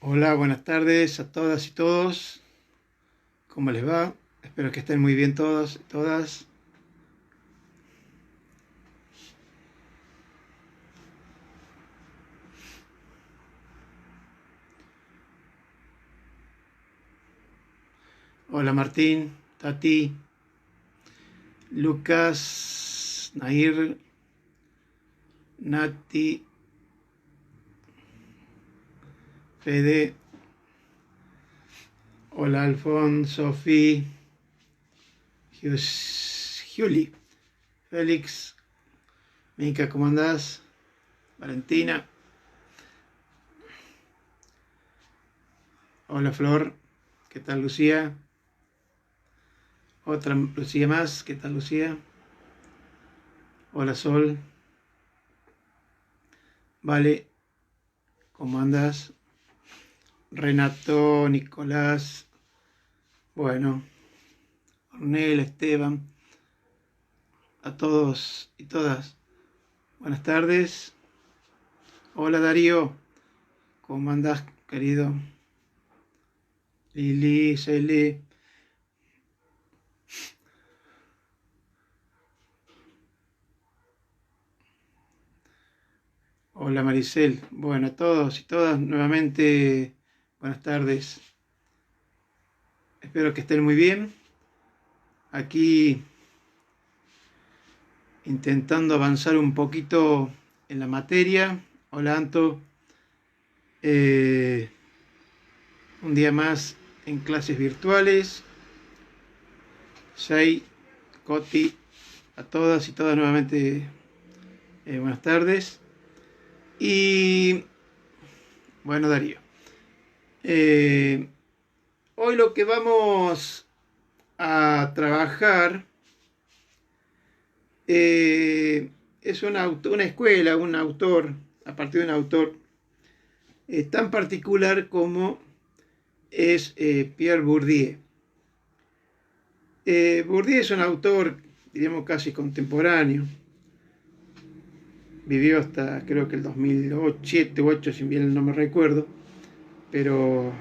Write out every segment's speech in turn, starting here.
Hola, buenas tardes a todas y todos. ¿Cómo les va? Espero que estén muy bien todos y todas. Hola Martín, Tati, Lucas, Nair, Nati, Fede. Hola Alfonso, Sofi, Juli, Félix, Mica, ¿cómo andás? Valentina. Hola Flor, ¿qué tal Lucía? Otra Lucía más, ¿qué tal Lucía? Hola Sol, Vale, ¿cómo andás? Renato, Nicolás, bueno, Ornel, Esteban, a todos y todas, buenas tardes. Hola Darío, ¿cómo andás, querido? Lili, Celi, hola Maricel, bueno, a todos y todas, nuevamente, buenas tardes. Espero que estén muy bien. Aquí intentando avanzar un poquito en la materia. Hola Anto. Eh, un día más en clases virtuales. Sei, Coti, a todas y todas nuevamente buenas tardes. Y bueno, Darío, eh, hoy lo que vamos a trabajar es una escuela, un autor, a partir de un autor tan particular como es Pierre Bourdieu. Bourdieu es un autor, diríamos, casi contemporáneo. Vivió hasta creo que el 2007 o 2008, si bien no me recuerdo, pero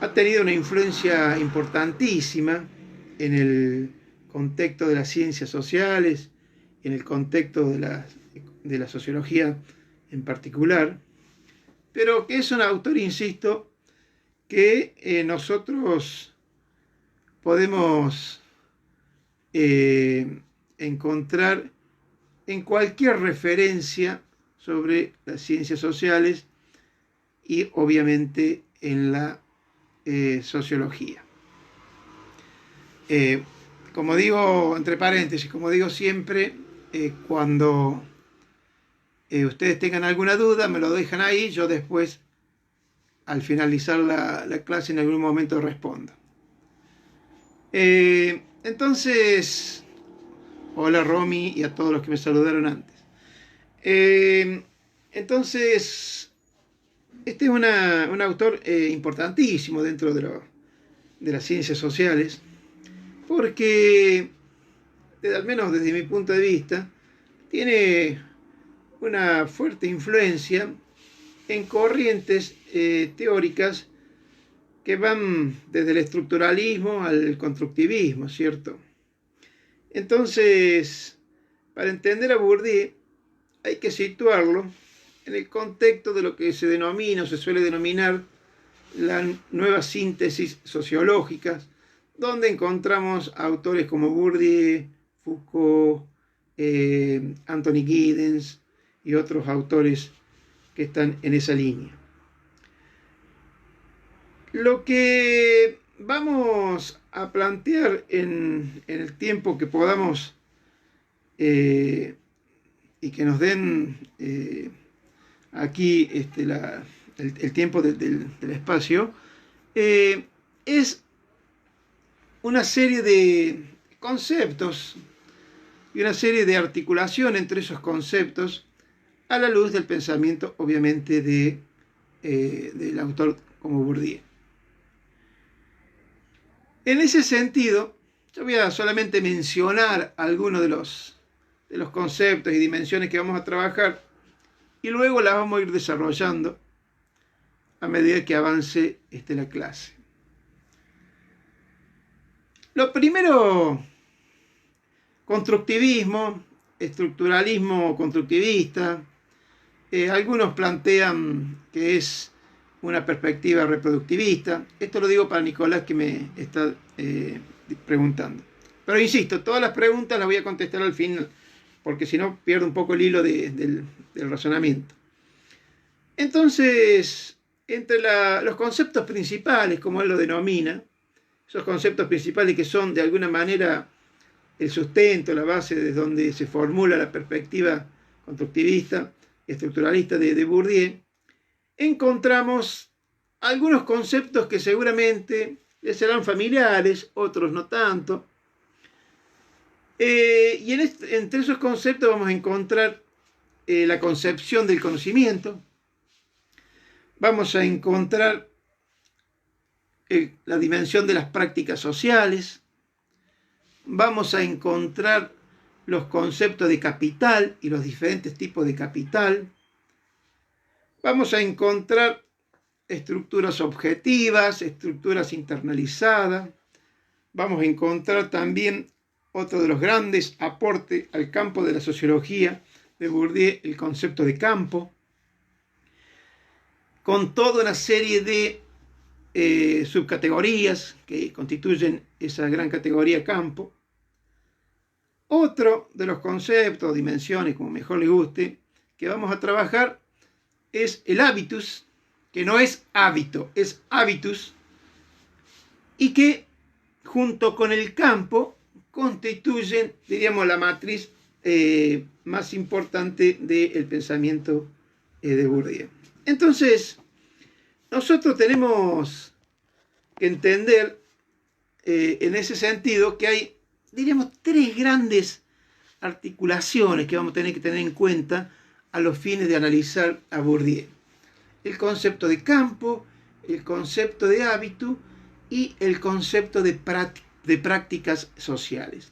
ha tenido una influencia importantísima en el contexto de las ciencias sociales y en el contexto de la sociología en particular, pero que es un autor, insisto, que nosotros podemos encontrar en cualquier referencia sobre las ciencias sociales y obviamente en la sociología. Como digo, entre paréntesis, como digo siempre, cuando ustedes tengan alguna duda, me lo dejan ahí, yo después, al finalizar la clase, en algún momento respondo. Entonces, hola Romy y a todos los que me saludaron antes. Entonces, este es un autor importantísimo dentro de las ciencias sociales, porque, al menos desde mi punto de vista, tiene una fuerte influencia en corrientes teóricas que van desde el estructuralismo al constructivismo, ¿cierto? Entonces, para entender a Bourdieu, hay que situarlo en el contexto de lo que se denomina o se suele denominar las nuevas síntesis sociológicas, donde encontramos autores como Bourdieu, Foucault, Anthony Giddens y otros autores que están en esa línea. Lo que vamos a plantear en el tiempo que podamos y que nos den aquí el tiempo del espacio, es una serie de conceptos y una serie de articulación entre esos conceptos a la luz del pensamiento, obviamente, del autor como Bourdieu. En ese sentido, yo voy a solamente mencionar algunos de los conceptos y dimensiones que vamos a trabajar y luego las vamos a ir desarrollando a medida que avance la clase. Lo primero, constructivismo, estructuralismo constructivista. Algunos plantean que es una perspectiva reproductivista. Esto lo digo para Nicolás, que me está preguntando. Pero insisto, todas las preguntas las voy a contestar al final, porque si no pierdo un poco el hilo del razonamiento. Entonces, entre los conceptos principales, como él lo denomina, esos conceptos principales que son de alguna manera el sustento, la base desde donde se formula la perspectiva constructivista, estructuralista de Bourdieu, encontramos algunos conceptos que seguramente les serán familiares, otros no tanto. Y entre esos conceptos vamos a encontrar la concepción del conocimiento, vamos a encontrar la dimensión de las prácticas sociales, vamos a encontrar los conceptos de capital y los diferentes tipos de capital, vamos a encontrar estructuras objetivas, estructuras internalizadas, vamos a encontrar también otro de los grandes aportes al campo de la sociología de Bourdieu, el concepto de campo, con toda una serie de subcategorías que constituyen esa gran categoría campo. Otro de los conceptos, dimensiones, como mejor le guste, que vamos a trabajar es el habitus, que no es hábito, es habitus, y que junto con el campo constituyen, diríamos, la matriz más importante del pensamiento de Bourdieu. Entonces, nosotros tenemos que entender en ese sentido que hay, diríamos, tres grandes articulaciones que vamos a tener que tener en cuenta a los fines de analizar a Bourdieu. El concepto de campo, el concepto de hábito y el concepto de prácticas sociales.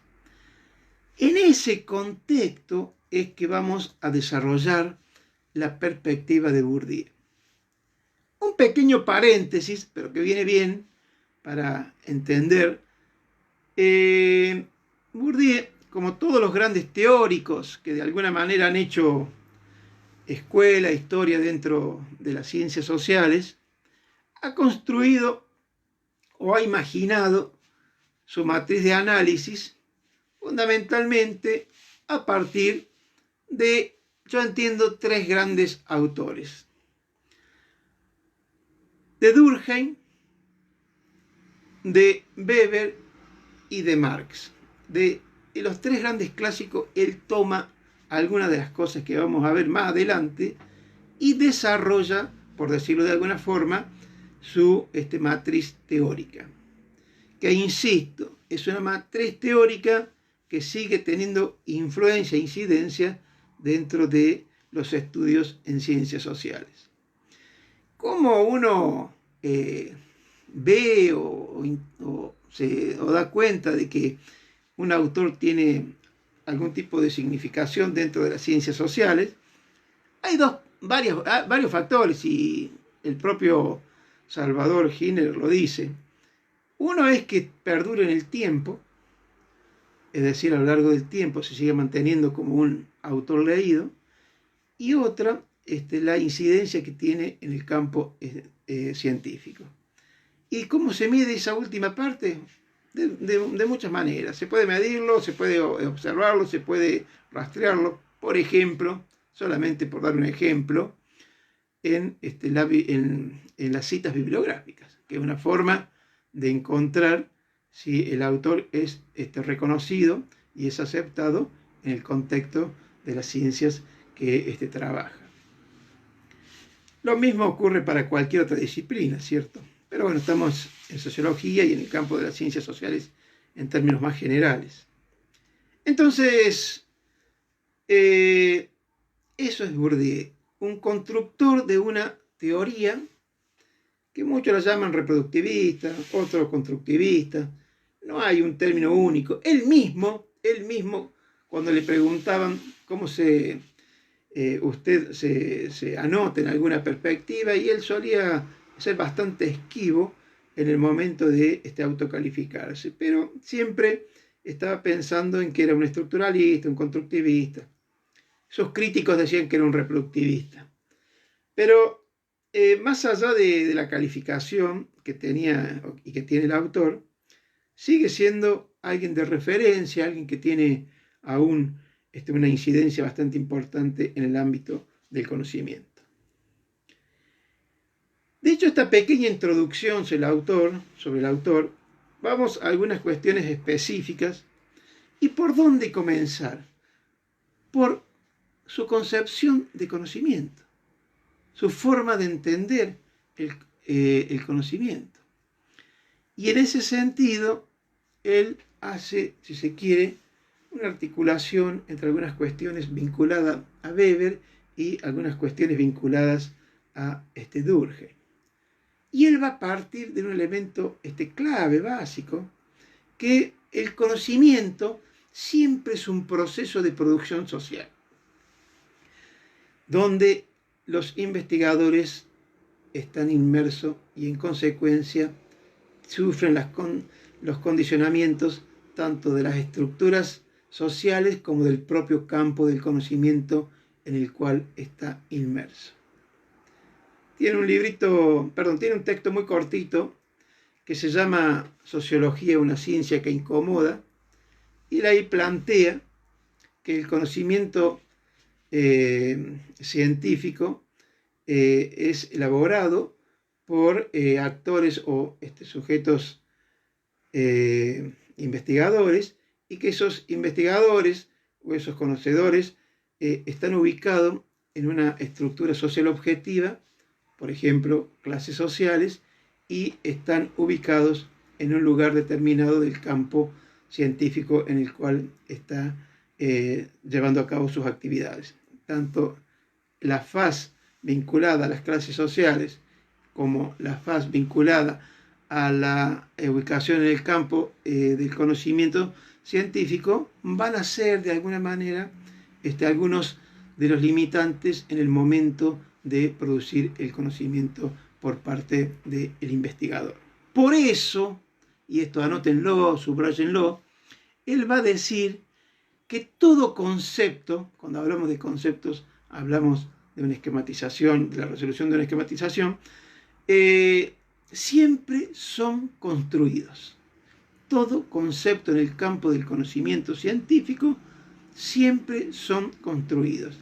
En ese contexto es que vamos a desarrollar la perspectiva de Bourdieu. Un pequeño paréntesis, pero que viene bien para entender. Bourdieu, como todos los grandes teóricos que de alguna manera han hecho escuela, historia dentro de las ciencias sociales, ha construido o ha imaginado su matriz de análisis fundamentalmente a partir de, yo entiendo, tres grandes autores: de Durkheim, de Weber y de Marx. De los tres grandes clásicos, él toma algunas de las cosas que vamos a ver más adelante y desarrolla, por decirlo de alguna forma, su matriz teórica. Que, insisto, es una matriz teórica que sigue teniendo influencia e incidencia dentro de los estudios en ciencias sociales. ¿Cómo uno ve o da cuenta de que un autor tiene algún tipo de significación dentro de las ciencias sociales? Hay varios factores, y el propio Salvador Giner lo dice. Uno es que perdura en el tiempo, es decir, a lo largo del tiempo se sigue manteniendo como un autor leído, y otra, la incidencia que tiene en el campo científico. ¿Y cómo se mide esa última parte? De muchas maneras. Se puede medirlo, se puede observarlo, se puede rastrearlo. Por ejemplo, solamente por dar un ejemplo, en las citas bibliográficas, que es una forma de encontrar si el autor es reconocido y es aceptado en el contexto de las ciencias que trabaja. Lo mismo ocurre para cualquier otra disciplina, ¿cierto? Pero bueno, estamos en sociología y en el campo de las ciencias sociales en términos más generales. Entonces, eso es Bourdieu, un constructor de una teoría que muchos la llaman reproductivista, otros constructivista. No hay un término único. Él mismo, cuando le preguntaban cómo usted se anota en alguna perspectiva, y él solía ser bastante esquivo en el momento de autocalificarse, pero siempre estaba pensando en que era un estructuralista, un constructivista. Sus críticos decían que era un reproductivista. Pero más allá de la calificación que tenía y que tiene el autor, sigue siendo alguien de referencia, alguien que tiene aún una incidencia bastante importante en el ámbito del conocimiento. De hecho, esta pequeña introducción sobre el autor, vamos a algunas cuestiones específicas. ¿Y por dónde comenzar? Por su concepción de conocimiento, su forma de entender el conocimiento. Y en ese sentido, él hace, si se quiere, una articulación entre algunas cuestiones vinculadas a Weber y algunas cuestiones vinculadas a Durkheim. Y él va a partir de un elemento clave, básico, que el conocimiento siempre es un proceso de producción social, donde los investigadores están inmersos y en consecuencia sufren los condicionamientos tanto de las estructuras sociales como del propio campo del conocimiento en el cual está inmerso. Tiene un texto muy cortito que se llama Sociología, una ciencia que incomoda, y él ahí plantea que el conocimiento científico es elaborado por actores o sujetos investigadores, y que esos investigadores o esos conocedores están ubicados en una estructura social objetiva, por ejemplo, clases sociales, y están ubicados en un lugar determinado del campo científico en el cual está llevando a cabo sus actividades. Tanto la faz vinculada a las clases sociales como la faz vinculada a la ubicación en el campo del conocimiento científico van a ser de alguna manera algunos de los limitantes en el momento de producir el conocimiento por parte del investigador. Por eso, y esto anótenlo, subrayenlo, él va a decir que todo concepto, cuando hablamos de conceptos, hablamos de una esquematización, de la resolución de una esquematización, siempre son construidos. Todo concepto en el campo del conocimiento científico siempre son construidos.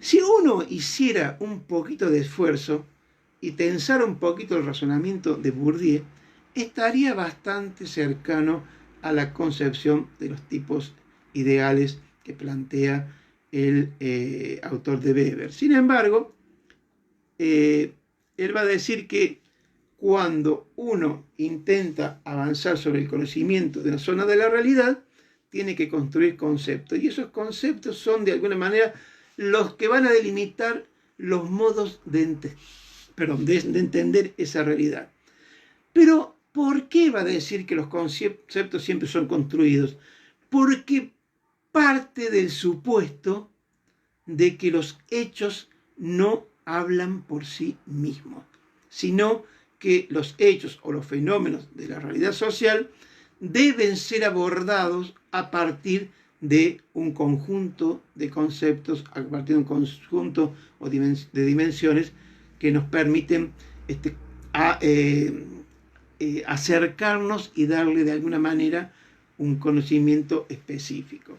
Si uno hiciera un poquito de esfuerzo y tensara un poquito el razonamiento de Bourdieu, estaría bastante cercano a la concepción de los tipos ideales que plantea el autor de Weber. Sin embargo, él va a decir que cuando uno intenta avanzar sobre el conocimiento de una zona de la realidad, tiene que construir conceptos. Y esos conceptos son, de alguna manera, los que van a delimitar los modos de entender esa realidad. Pero, ¿por qué va a decir que los conceptos siempre son construidos? Porque parte del supuesto de que los hechos no hablan por sí mismos, sino que los hechos o los fenómenos de la realidad social deben ser abordados a partir de un conjunto de conceptos, a partir de un conjunto de dimensiones que nos permiten acercarnos y darle de alguna manera un conocimiento específico.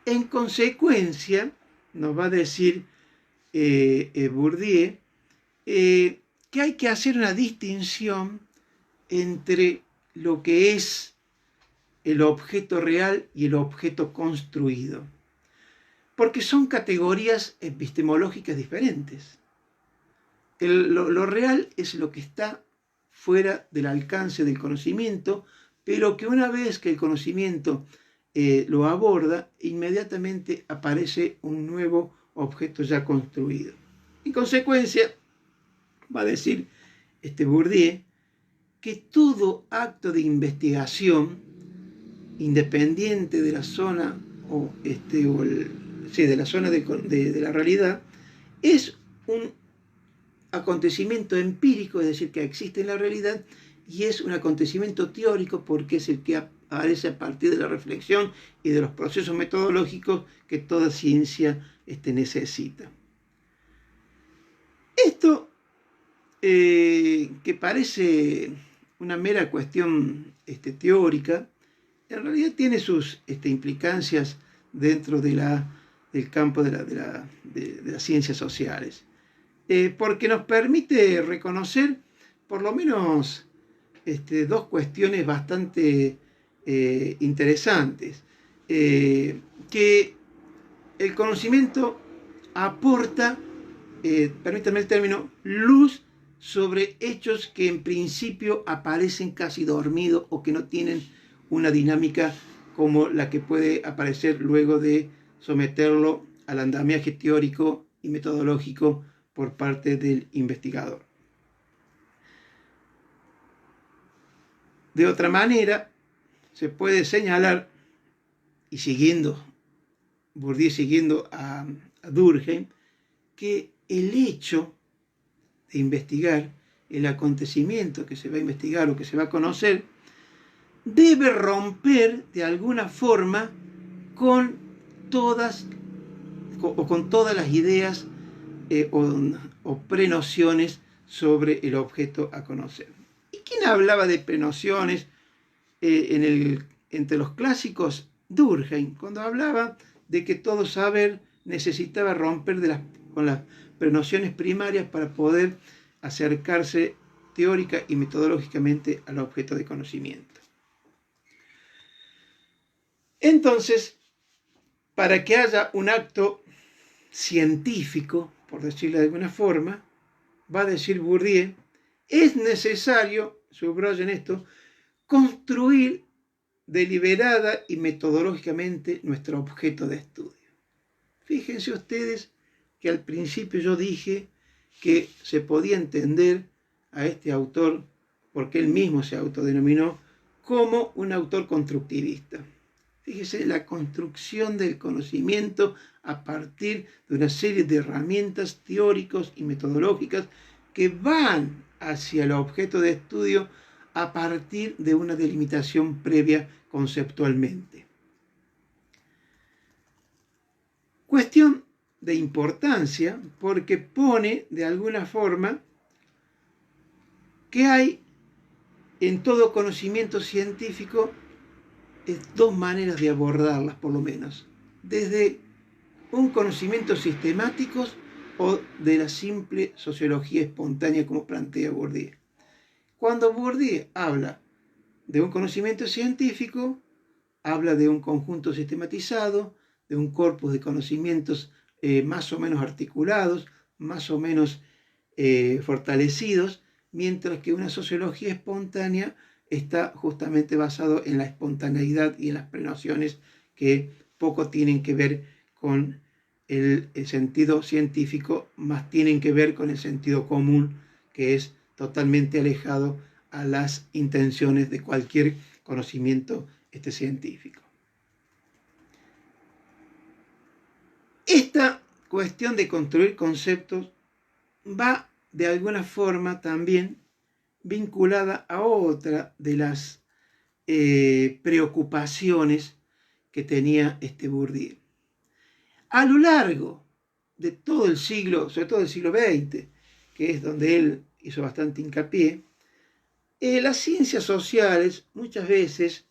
En consecuencia, nos va a decir Bourdieu que hay que hacer una distinción entre lo que es el objeto real y el objeto construido, porque son categorías epistemológicas diferentes. Lo real es lo que está fuera del alcance del conocimiento, pero que una vez que el conocimiento lo aborda, inmediatamente aparece un nuevo objeto ya construido. En consecuencia, va a decir Bourdieu que todo acto de investigación, independiente de la zona de la zona de la realidad, es un acontecimiento empírico, es decir, que existe en la realidad, y es un acontecimiento teórico porque es el que aparece a partir de la reflexión y de los procesos metodológicos que toda ciencia necesita. Esto, que parece una mera cuestión teórica, en realidad tiene sus implicancias dentro del campo de las ciencias sociales, porque nos permite reconocer por lo menos dos cuestiones bastante interesantes, que el conocimiento aporta, permítanme el término, luz sobre hechos que en principio aparecen casi dormidos o que no tienen una dinámica como la que puede aparecer luego de someterlo al andamiaje teórico y metodológico por parte del investigador. De otra manera, se puede señalar, y Bourdieu siguiendo a Durkheim, que el hecho de investigar, el acontecimiento que se va a investigar o que se va a conocer, debe romper de alguna forma con todas las ideas o prenociones sobre el objeto a conocer. ¿Y quién hablaba de prenociones entre los clásicos? Durkheim, cuando hablaba de que todo saber necesitaba romper con las prenociones primarias para poder acercarse teórica y metodológicamente al objeto de conocimiento. Entonces, para que haya un acto científico, por decirlo de alguna forma, va a decir Bourdieu, es necesario, subrayen esto, construir deliberada y metodológicamente nuestro objeto de estudio. Fíjense ustedes que al principio yo dije que se podía entender a este autor, porque él mismo se autodenominó, como un autor constructivista. Fíjese, la construcción del conocimiento a partir de una serie de herramientas teóricas y metodológicas que van hacia el objeto de estudio a partir de una delimitación previa conceptualmente. Cuestión de importancia porque pone de alguna forma que hay en todo conocimiento científico dos maneras de abordarlas, por lo menos, desde un conocimiento sistemático o de la simple sociología espontánea, como plantea Bourdieu. Cuando Bourdieu habla de un conocimiento científico, habla de un conjunto sistematizado, de un corpus de conocimientos más o menos articulados, más o menos fortalecidos, mientras que una sociología espontánea está justamente basado en la espontaneidad y en las prenociones que poco tienen que ver con el sentido científico, más tienen que ver con el sentido común, que es totalmente alejado a las intenciones de cualquier conocimiento científico. Esta cuestión de construir conceptos va de alguna forma también vinculada a otra de las preocupaciones que tenía Bourdieu. A lo largo de todo el siglo, sobre todo el siglo XX, que es donde él hizo bastante hincapié, las ciencias sociales muchas veces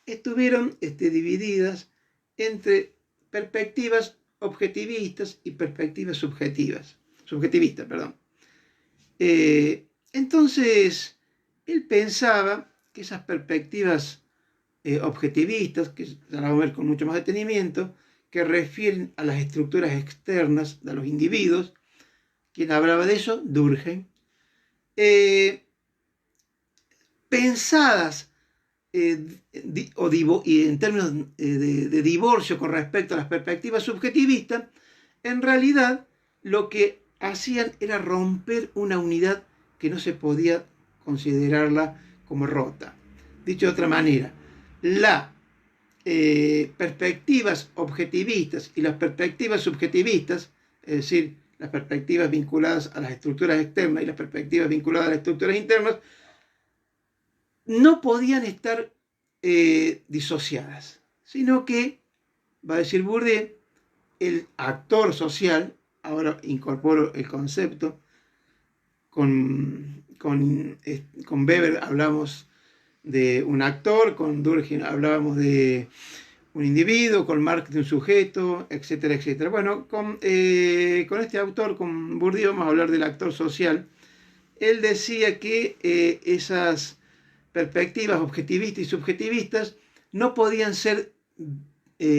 estuvieron divididas entre perspectivas objetivistas y perspectivas subjetivistas. Entonces, él pensaba que esas perspectivas objetivistas, que la vamos a ver con mucho más detenimiento, que refieren a las estructuras externas de los individuos, ¿quién hablaba de eso? Durkheim. Pensadas y en términos de divorcio con respecto a las perspectivas subjetivistas, en realidad lo que hacían era romper una unidad que no se podía considerarla como rota. Dicho de otra manera, las perspectivas objetivistas y las perspectivas subjetivistas, es decir, las perspectivas vinculadas a las estructuras externas y las perspectivas vinculadas a las estructuras internas, no podían estar disociadas, sino que, va a decir Bourdieu, el actor social, ahora incorporo el concepto, con Weber hablamos de un actor, con Durkheim hablábamos de un individuo, con Marx de un sujeto, etcétera, etcétera. Bueno, con este autor, con Bourdieu, vamos a hablar del actor social. Él decía que esas perspectivas objetivistas y subjetivistas no podían ser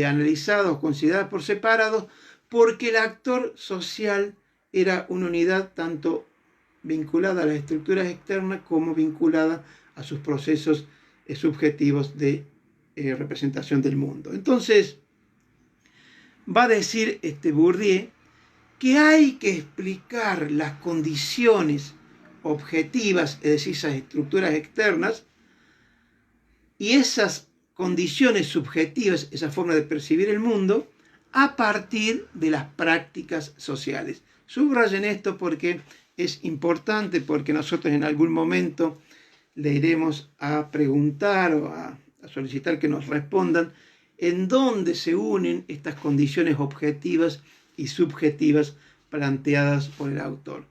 analizados, considerados por separado, porque el actor social era una unidad tanto vinculada a las estructuras externas como vinculada a sus procesos subjetivos de representación del mundo. Entonces, va a decir Bourdieu que hay que explicar las condiciones objetivas, es decir, esas estructuras externas, y esas condiciones subjetivas, esa forma de percibir el mundo, a partir de las prácticas sociales. Subrayen esto porque es importante, porque nosotros en algún momento le iremos a preguntar o a solicitar que nos respondan en dónde se unen estas condiciones objetivas y subjetivas planteadas por el autor.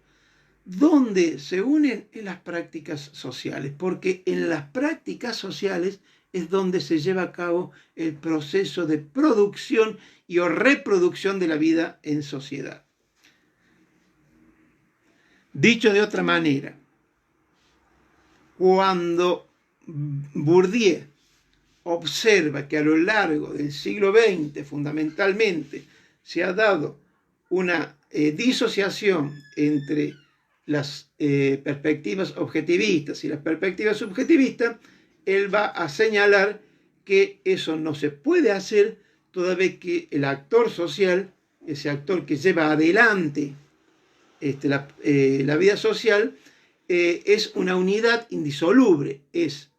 ¿Dónde se unen? En las prácticas sociales, porque en las prácticas sociales es donde se lleva a cabo el proceso de producción y o reproducción de la vida en sociedad. Dicho de otra manera, cuando Bourdieu observa que a lo largo del siglo XX fundamentalmente se ha dado una disociación entre las perspectivas objetivistas y las perspectivas subjetivistas, él va a señalar que eso no se puede hacer toda vez que el actor social, ese actor que lleva adelante la vida social, es una unidad indisoluble, es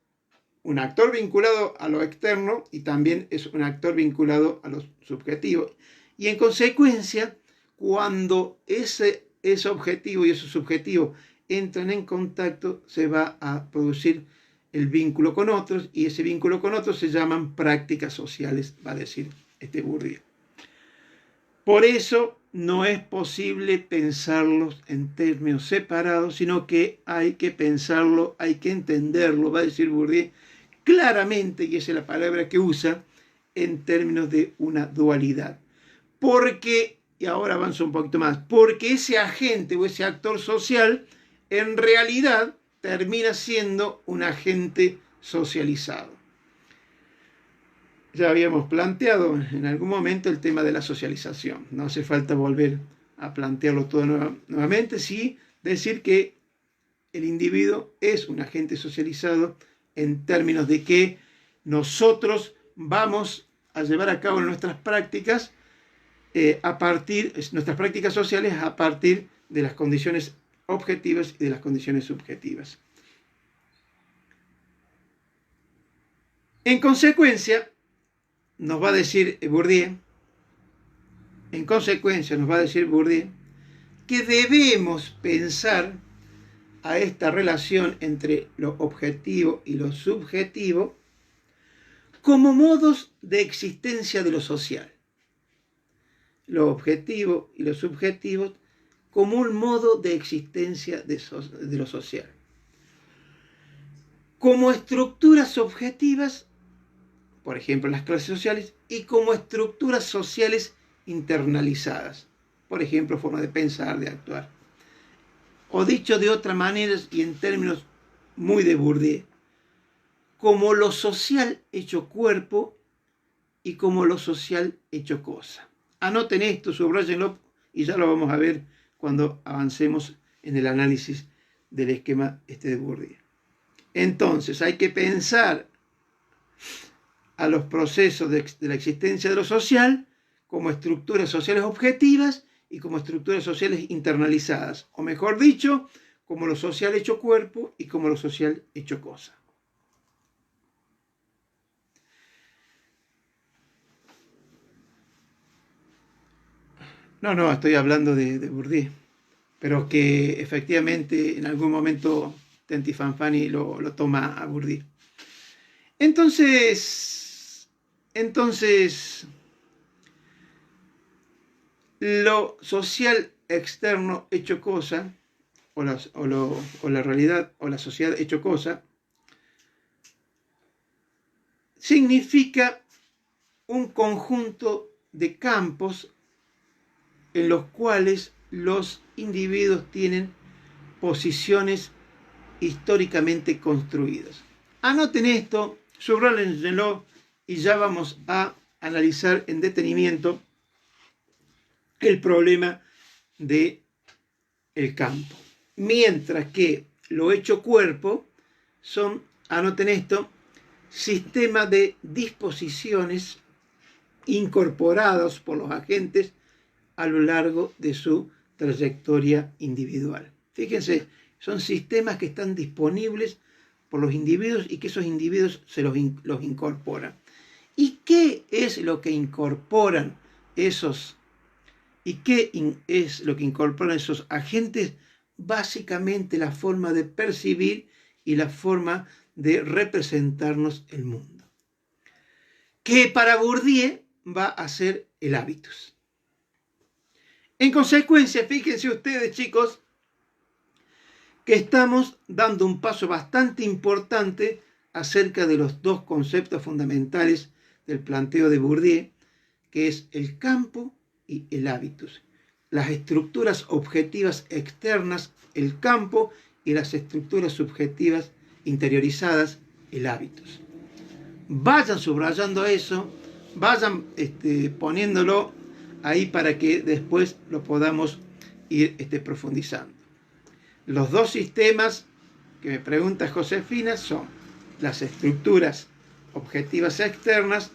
un actor vinculado a lo externo y también es un actor vinculado a lo subjetivo. Y en consecuencia, cuando ese objetivo y ese subjetivo entran en contacto, se va a producir el vínculo con otros, y ese vínculo con otros se llaman prácticas sociales, va a decir Bourdieu. Por eso no es posible pensarlos en términos separados, sino que hay que pensarlo, hay que entenderlo, va a decir Bourdieu, claramente, y esa es la palabra que usa, en términos de una dualidad. Porque, y ahora avanzo un poquito más, porque ese agente o ese actor social en realidad termina siendo un agente socializado. Ya habíamos planteado en algún momento el tema de la socialización. No hace falta volver a plantearlo todo nuevamente, sí decir que el individuo es un agente socializado en términos de que nosotros vamos a llevar a cabo nuestras prácticas nuestras prácticas sociales a partir de las condiciones objetivas y de las condiciones subjetivas. En consecuencia, nos va a decir Bourdieu, que debemos pensar a esta relación entre lo objetivo y lo subjetivo como modos de existencia de lo social. Lo objetivo y lo subjetivo como un modo de existencia de lo social. Como estructuras objetivas, por ejemplo, las clases sociales, y como estructuras sociales internalizadas, por ejemplo, forma de pensar, de actuar. O dicho de otra manera y en términos muy de Bourdieu, como lo social hecho cuerpo y como lo social hecho cosa. Anoten esto, subrayenlo y ya lo vamos a ver cuando avancemos en el análisis del esquema de Bourdieu. Entonces, hay que pensar a los procesos de la existencia de lo social como estructuras sociales objetivas y como estructuras sociales internalizadas, o mejor dicho, como lo social hecho cuerpo y como lo social hecho cosa. No, estoy hablando de Bourdieu, pero que efectivamente en algún momento Tenti Fanfani lo toma a Bourdieu. Entonces, lo social externo hecho cosa, o la realidad o la sociedad hecho cosa, significa un conjunto de campos en los cuales los individuos tienen posiciones históricamente construidas. Anoten esto, subrayenlo y ya vamos a analizar en detenimiento el problema del campo. Mientras que lo hecho cuerpo son, anoten esto, sistema de disposiciones incorporados por los agentes a lo largo de su trayectoria individual. Fíjense, son sistemas que están disponibles por los individuos y que esos individuos se los incorporan. ¿Y qué es lo que incorporan esos? ¿Y qué es lo que incorporan esos agentes? Básicamente la forma de percibir y la forma de representarnos el mundo, que para Bourdieu va a ser el hábitus. En consecuencia, fíjense ustedes, chicos, que estamos dando un paso bastante importante acerca de los dos conceptos fundamentales del planteo de Bourdieu, que es el campo y el hábitus. Las estructuras objetivas externas, el campo, y las estructuras subjetivas interiorizadas, el hábitus. Vayan subrayando eso, vayan poniéndolo ahí para que después lo podamos ir profundizando. Los dos sistemas que me pregunta Josefina son las estructuras objetivas externas,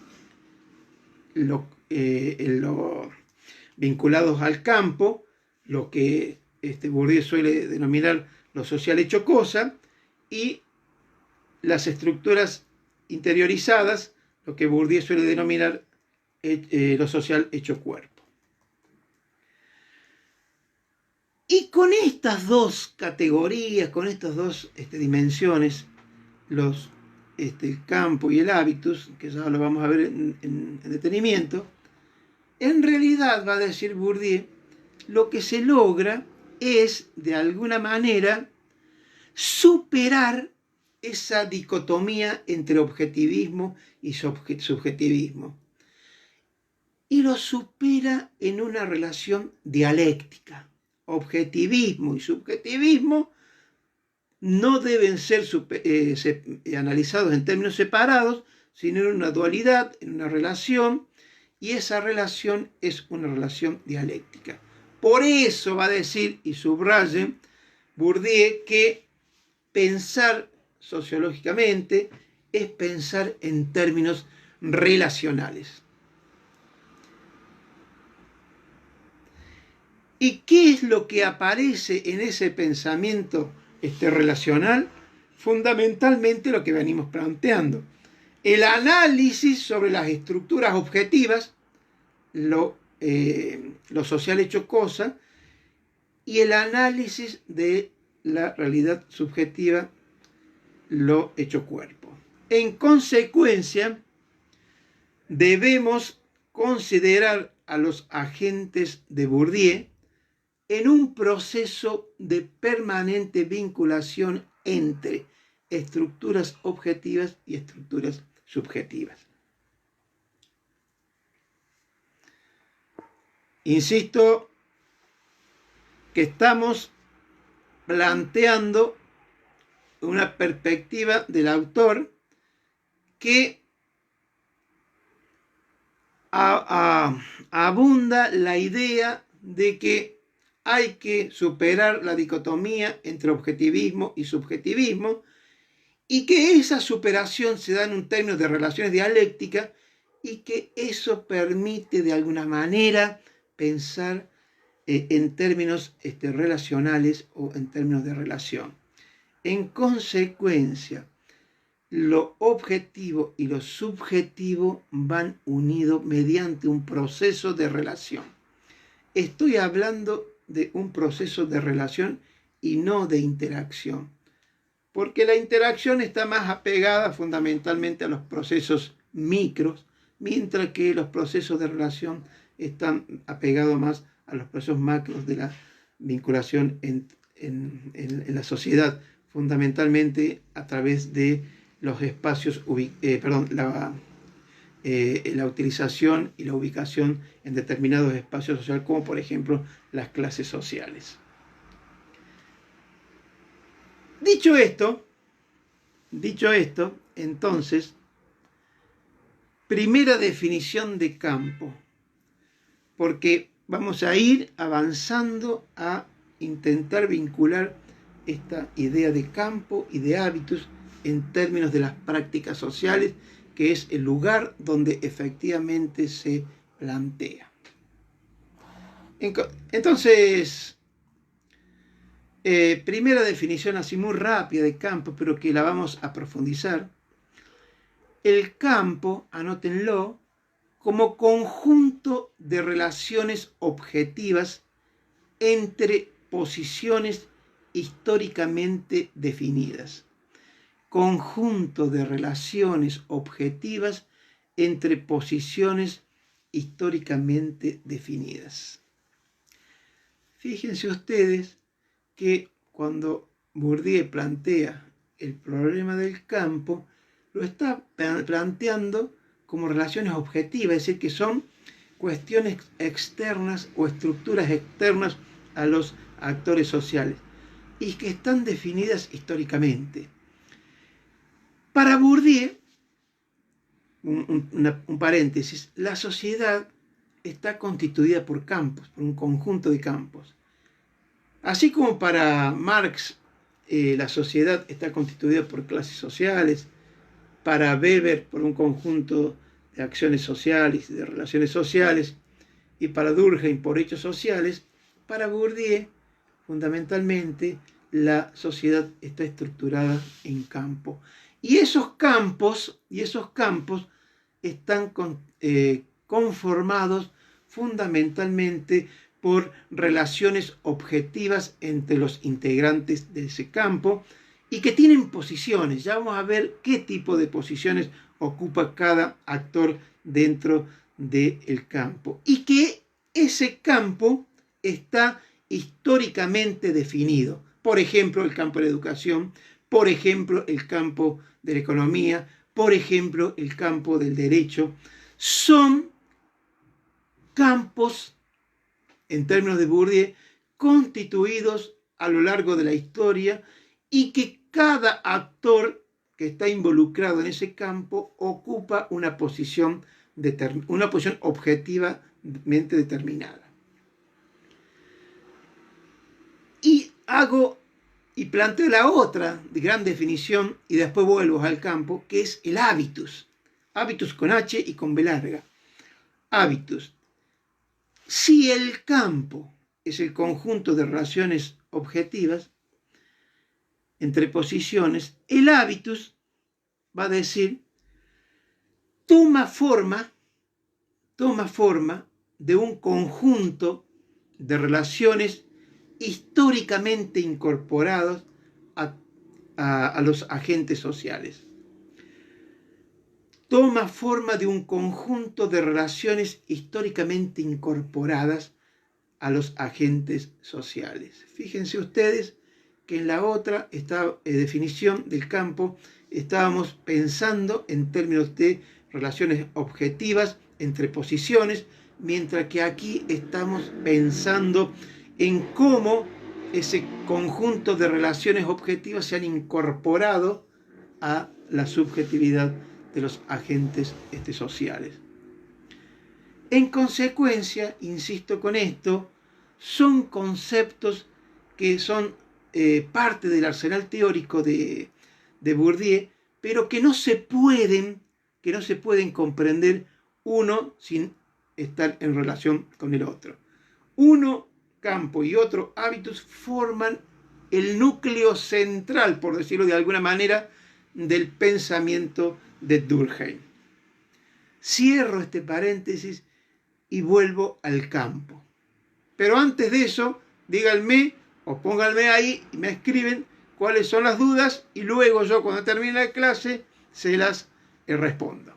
vinculados al campo, lo que Bourdieu suele denominar lo social hecho cosa, y las estructuras interiorizadas, lo que Bourdieu suele denominar lo social hecho cuerpo. Y con estas dos categorías, con estas dos dimensiones, el campo y el hábitus, que ya lo vamos a ver en detenimiento, en realidad, va a decir Bourdieu, lo que se logra es, de alguna manera, superar esa dicotomía entre objetivismo y subjetivismo. Y lo supera en una relación dialéctica. Objetivismo y subjetivismo no deben ser analizados en términos separados, sino en una dualidad, en una relación, y esa relación es una relación dialéctica. Por eso va a decir, y subraye Bourdieu, que pensar sociológicamente es pensar en términos relacionales. ¿Y qué es lo que aparece en ese pensamiento relacional? Fundamentalmente lo que venimos planteando. El análisis sobre las estructuras objetivas, lo social hecho cosa, y el análisis de la realidad subjetiva, lo hecho cuerpo. En consecuencia, debemos considerar a los agentes de Bourdieu en un proceso de permanente vinculación entre estructuras objetivas y estructuras subjetivas. Insisto que estamos planteando una perspectiva del autor que abunda la idea de que hay que superar la dicotomía entre objetivismo y subjetivismo, y que esa superación se da en un término de relaciones dialécticas, y que eso permite de alguna manera pensar en términos relacionales o en términos de relación. En consecuencia, lo objetivo y lo subjetivo van unidos mediante un proceso de relación. estoy hablando de un proceso de relación y no de interacción, porque la interacción está más apegada fundamentalmente a los procesos micros, mientras que los procesos de relación están apegados más a los procesos macros de la vinculación en la sociedad, fundamentalmente a través de los espacios, la utilización y la ubicación en determinados espacios sociales, como por ejemplo las clases sociales. Dicho esto, entonces, primera definición de campo, porque vamos a ir avanzando a intentar vincular esta idea de campo y de hábitos en términos de las prácticas sociales, que es el lugar donde efectivamente se plantea. Entonces, primera definición así muy rápida de campo, pero que la vamos a profundizar. El campo, anótenlo, como conjunto de relaciones objetivas entre posiciones históricamente definidas. Conjunto de relaciones objetivas entre posiciones históricamente definidas. Fíjense ustedes que cuando Bourdieu plantea el problema del campo, lo está planteando como relaciones objetivas, es decir, que son cuestiones externas o estructuras externas a los actores sociales y que están definidas históricamente. Para Bourdieu, un paréntesis, la sociedad está constituida por campos, por un conjunto de campos. Así como para Marx la sociedad está constituida por clases sociales, para Weber por un conjunto de acciones sociales y de relaciones sociales, y para Durkheim por hechos sociales, para Bourdieu fundamentalmente la sociedad está estructurada en campo. Y esos campos están conformados fundamentalmente por relaciones objetivas entre los integrantes de ese campo y que tienen posiciones. Ya vamos a ver qué tipo de posiciones ocupa cada actor dentro del campo. Y que ese campo está históricamente definido. Por ejemplo, el campo de la educación, por ejemplo, el campo de la economía, por ejemplo, el campo del derecho. Son campos, en términos de Bourdieu, constituidos a lo largo de la historia y que cada actor que está involucrado en ese campo ocupa una posición objetivamente determinada. Y planteo la otra gran definición, y después vuelvo al campo, que es el habitus. Habitus con H y con B larga. Habitus. Si el campo es el conjunto de relaciones objetivas entre posiciones, el habitus va a decir toma forma de un conjunto de relaciones históricamente incorporados a los agentes sociales. Toma forma de un conjunto de relaciones históricamente incorporadas a los agentes sociales. Fíjense ustedes que en la otra definición del campo estábamos pensando en términos de relaciones objetivas entre posiciones, mientras que aquí estamos pensando en cómo ese conjunto de relaciones objetivas se han incorporado a la subjetividad de los agentes sociales. En consecuencia, insisto con esto, son conceptos que son parte del arsenal teórico de Bourdieu, pero que no se pueden comprender uno sin estar en relación con el otro. Uno campo y otro habitus forman el núcleo central, por decirlo de alguna manera, del pensamiento de Durkheim. Cierro este paréntesis y vuelvo al campo. Pero antes de eso, díganme o pónganme ahí y me escriben cuáles son las dudas y luego yo cuando termine la clase se las respondo.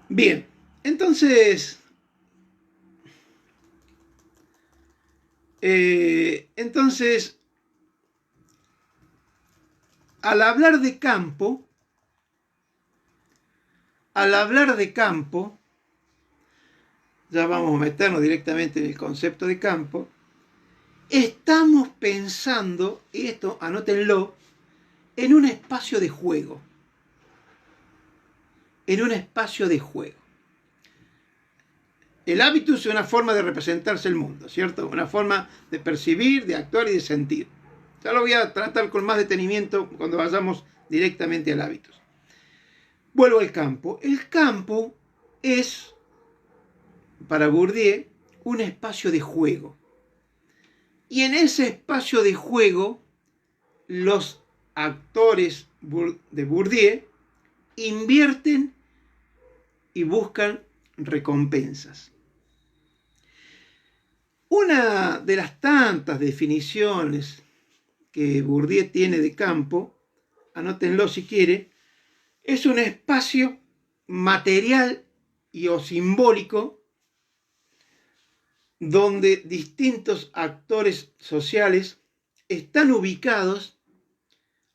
Bien, entonces al hablar de campo, ya vamos a meternos directamente en el concepto de campo, estamos pensando, y esto anótenlo, en un espacio de juego. En un espacio de juego. El hábitus es una forma de representarse el mundo, ¿cierto? Una forma de percibir, de actuar y de sentir. Ya lo voy a tratar con más detenimiento cuando vayamos directamente al hábitus. Vuelvo al campo. El campo es, para Bourdieu, un espacio de juego. Y en ese espacio de juego, los actores de Bourdieu invierten y buscan recompensas. Una de las tantas definiciones que Bourdieu tiene de campo, anótenlo si quiere, es un espacio material y o simbólico donde distintos actores sociales están ubicados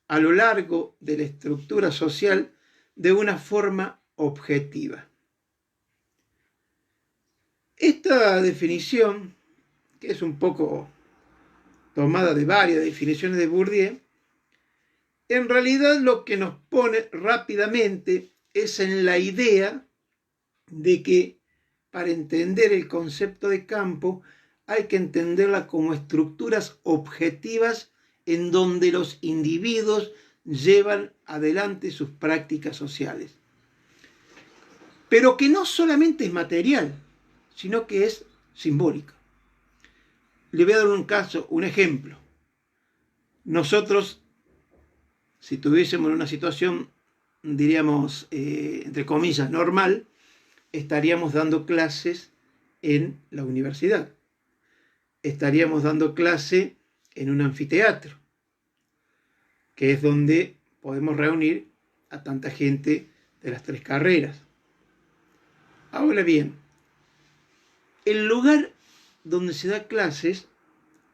a lo largo de la estructura social de una forma objetiva. Esta definición, que es un poco tomada de varias definiciones de Bourdieu, en realidad lo que nos pone rápidamente es en la idea de que para entender el concepto de campo hay que entenderla como estructuras objetivas en donde los individuos llevan adelante sus prácticas sociales. Pero que no solamente es material, sino que es simbólico. Le voy a dar un ejemplo. Nosotros, si tuviésemos una situación, diríamos, entre comillas, normal, estaríamos dando clases en la universidad. Estaríamos dando clase en un anfiteatro, que es donde podemos reunir a tanta gente de las 3 carreras. Ahora bien, el lugar donde se da clases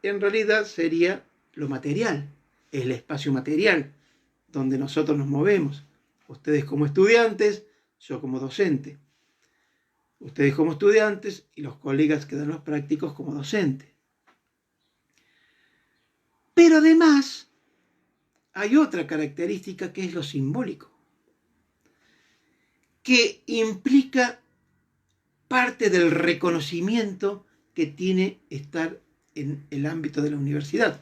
en realidad sería lo material, el espacio material donde nosotros nos movemos. Ustedes como estudiantes, yo como docente. Ustedes como estudiantes y los colegas que dan los prácticos como docentes. Pero además hay otra característica que es lo simbólico, que implica parte del reconocimiento que tiene estar en el ámbito de la universidad.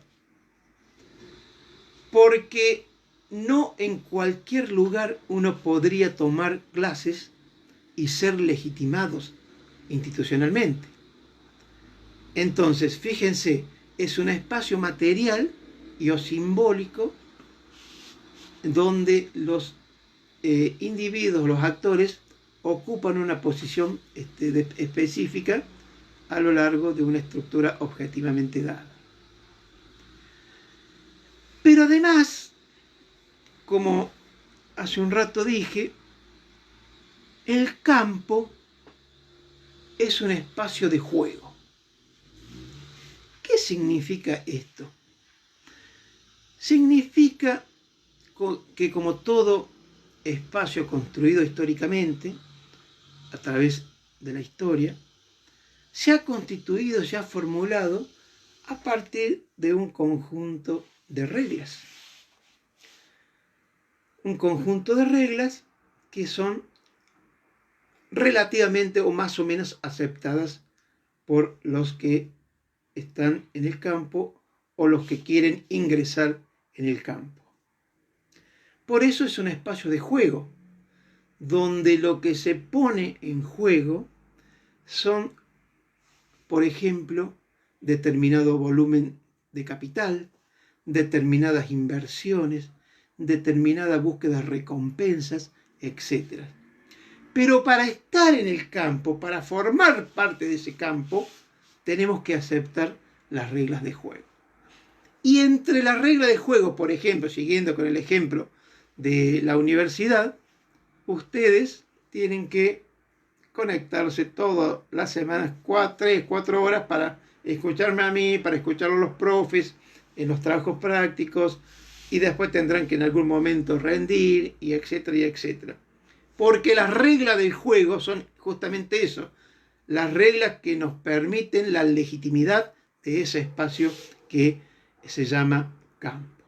Porque no en cualquier lugar uno podría tomar clases y ser legitimados institucionalmente. Entonces, fíjense, es un espacio material y o simbólico donde los individuos, los actores, ocupan una posición específica a lo largo de una estructura objetivamente dada. Pero además, como hace un rato dije, el campo es un espacio de juego. ¿Qué significa esto? Significa que como todo espacio construido históricamente, a través de la historia, se ha constituido, se ha formulado a partir de un conjunto de reglas. Un conjunto de reglas que son relativamente o más o menos aceptadas por los que están en el campo o los que quieren ingresar en el campo. Por eso es un espacio de juego, donde lo que se pone en juego son, por ejemplo, determinado volumen de capital, determinadas inversiones, determinada búsqueda de recompensas, etc. Pero para estar en el campo, para formar parte de ese campo, tenemos que aceptar las reglas de juego. Y entre las reglas de juego, por ejemplo, siguiendo con el ejemplo de la universidad, ustedes tienen que conectarse todas las semanas 3, 4 horas para escucharme a mí, para escuchar a los profes en los trabajos prácticos, y después tendrán que en algún momento rendir, y etcétera, y etcétera. Porque las reglas del juego son justamente eso, las reglas que nos permiten la legitimidad de ese espacio que se llama campo.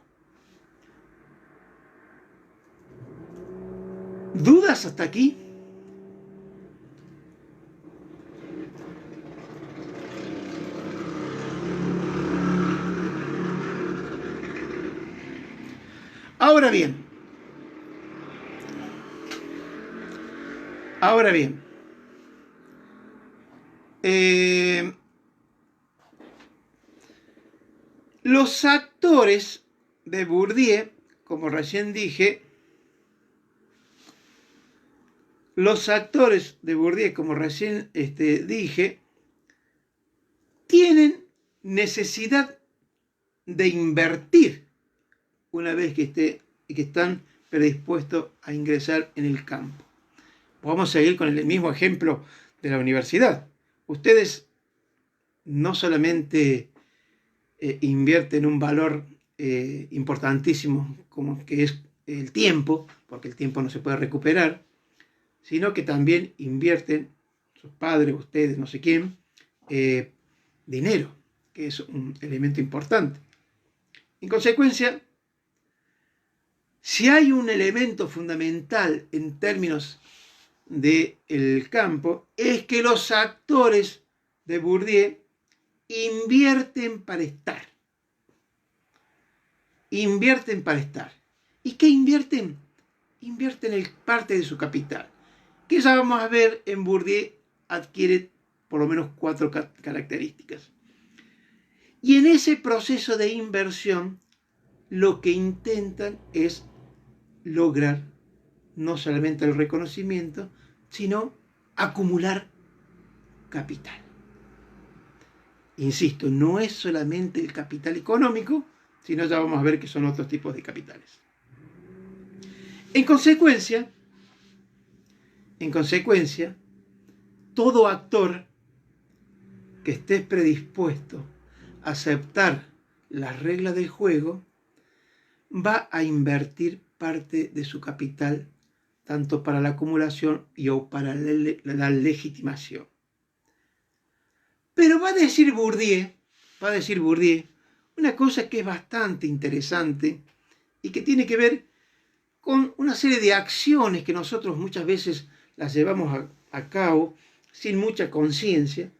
¿Dudas hasta aquí? Ahora bien, los actores de Bourdieu, como recién dije, tienen necesidad de invertir una vez que están predispuestos a ingresar en el campo. Vamos a seguir con el mismo ejemplo de la universidad. Ustedes no solamente invierten un valor importantísimo como que es el tiempo, porque el tiempo no se puede recuperar, sino que también invierten, sus padres, ustedes, no sé quién, dinero, que es un elemento importante. En consecuencia, si hay un elemento fundamental en términos del campo, es que los actores de Bourdieu invierten para estar. ¿Y qué invierten? Invierten parte de su capital, que ya vamos a ver en Bourdieu adquiere por lo menos 4 características. Y en ese proceso de inversión, lo que intentan es lograr no solamente el reconocimiento, sino acumular capital. Insisto, no es solamente el capital económico, sino ya vamos a ver que son otros tipos de capitales. En consecuencia, todo actor que esté predispuesto a aceptar las reglas del juego va a invertir parte de su capital tanto para la acumulación o para la legitimación. Pero va a decir Bourdieu una cosa que es bastante interesante y que tiene que ver con una serie de acciones que nosotros muchas veces las llevamos a cabo sin mucha conciencia,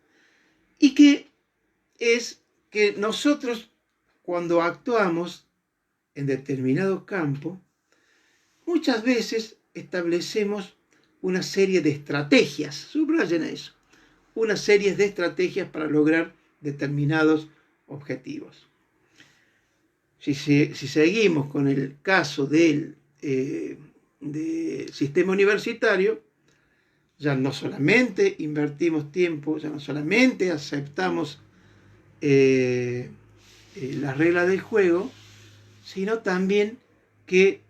y que es que nosotros, cuando actuamos en determinado campo, muchas veces establecemos una serie de estrategias, subrayen eso, una serie de estrategias para lograr determinados objetivos. Si seguimos con el caso del sistema universitario, ya no solamente invertimos tiempo, ya no solamente aceptamos las reglas del juego, sino también que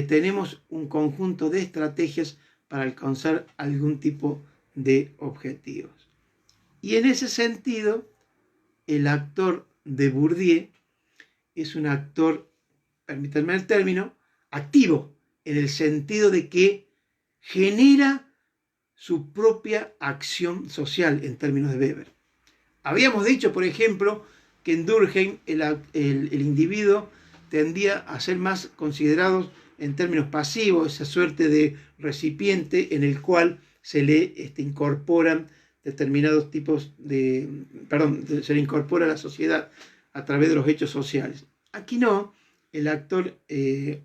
tenemos un conjunto de estrategias para alcanzar algún tipo de objetivos. Y en ese sentido, el actor de Bourdieu es un actor, permítanme el término, activo, en el sentido de que genera su propia acción social en términos de Weber. Habíamos dicho, por ejemplo, que en Durkheim el individuo tendía a ser más considerado en términos pasivos, esa suerte de recipiente en el cual se le incorporan determinados tipos se le incorpora a la sociedad a través de los hechos sociales. Aquí no, el actor de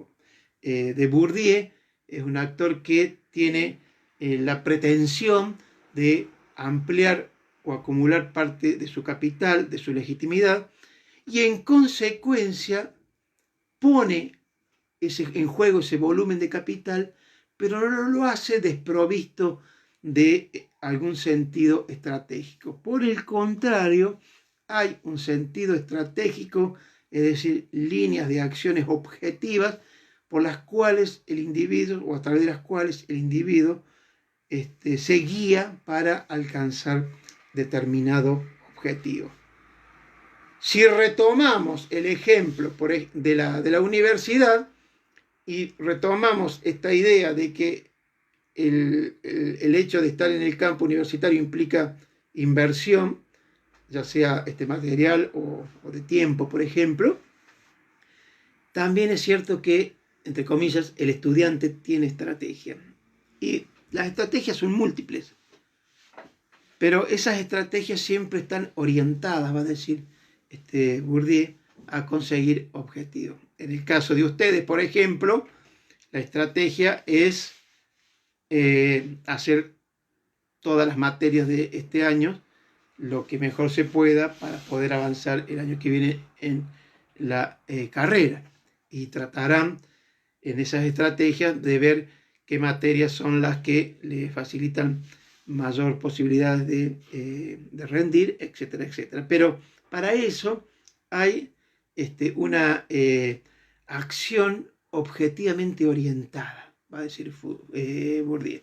Bourdieu es un actor que tiene la pretensión de ampliar o acumular parte de su capital, de su legitimidad, y en consecuencia pone en juego ese volumen de capital, pero no lo hace desprovisto de algún sentido estratégico. Por el contrario, hay un sentido estratégico, es decir, líneas de acciones objetivas por las cuales el individuo, o a través de las cuales el individuo se guía para alcanzar determinado objetivo. Si retomamos el ejemplo de la universidad y retomamos esta idea de que el hecho de estar en el campo universitario implica inversión, ya sea material o de tiempo, por ejemplo, también es cierto que, entre comillas, el estudiante tiene estrategia. Y las estrategias son múltiples, pero esas estrategias siempre están orientadas, va a decir Bourdieu, a conseguir objetivos. En el caso de ustedes, por ejemplo, la estrategia es hacer todas las materias de este año lo que mejor se pueda para poder avanzar el año que viene en la carrera, y tratarán en esas estrategias de ver qué materias son las que le facilitan mayor posibilidad de rendir, etcétera, etcétera. Pero para eso hay una acción objetivamente orientada, va a decir Bourdieu.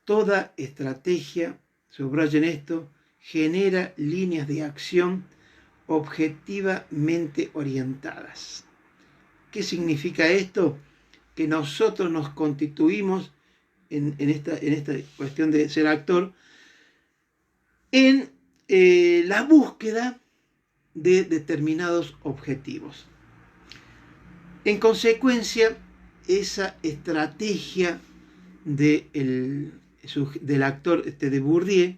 Toda estrategia, subrayen esto, genera líneas de acción objetivamente orientadas. ¿Qué significa esto? Que nosotros nos constituimos en esta cuestión de ser actor en la búsqueda de determinados objetivos. En consecuencia, esa estrategia del actor de Bourdieu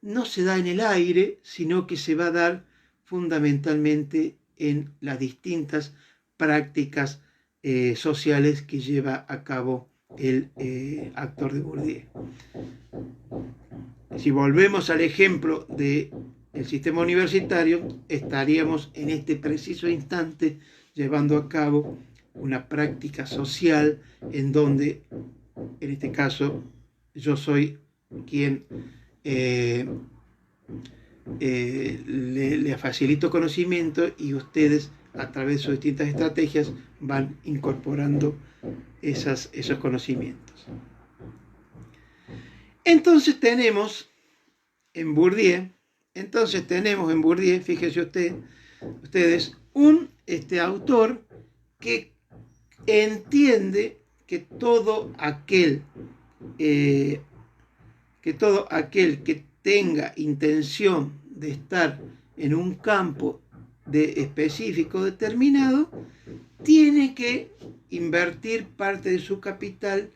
no se da en el aire, sino que se va a dar fundamentalmente en las distintas prácticas sociales que lleva a cabo el actor de Bourdieu. Si volvemos al ejemplo del sistema universitario, estaríamos en este preciso instante llevando a cabo una práctica social en donde, en este caso, yo soy quien le facilito conocimiento, y ustedes, a través de sus distintas estrategias, van incorporando esos conocimientos. Entonces tenemos en Bourdieu, fíjense ustedes, un autor que entiende que todo aquel que tenga intención de estar en un campo específico determinado, tiene que invertir parte de su capital,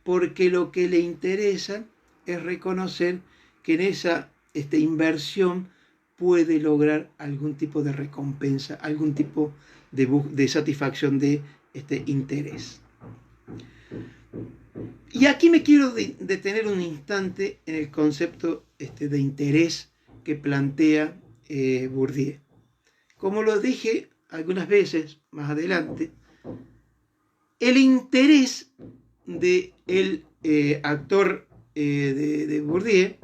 porque lo que le interesa es reconocer que en esa inversión puede lograr algún tipo de recompensa, algún tipo de satisfacción de interés. Y aquí me quiero detener un instante en el concepto de interés que plantea Bourdieu. Como lo dije algunas veces más adelante, el interés del actor de Bourdieu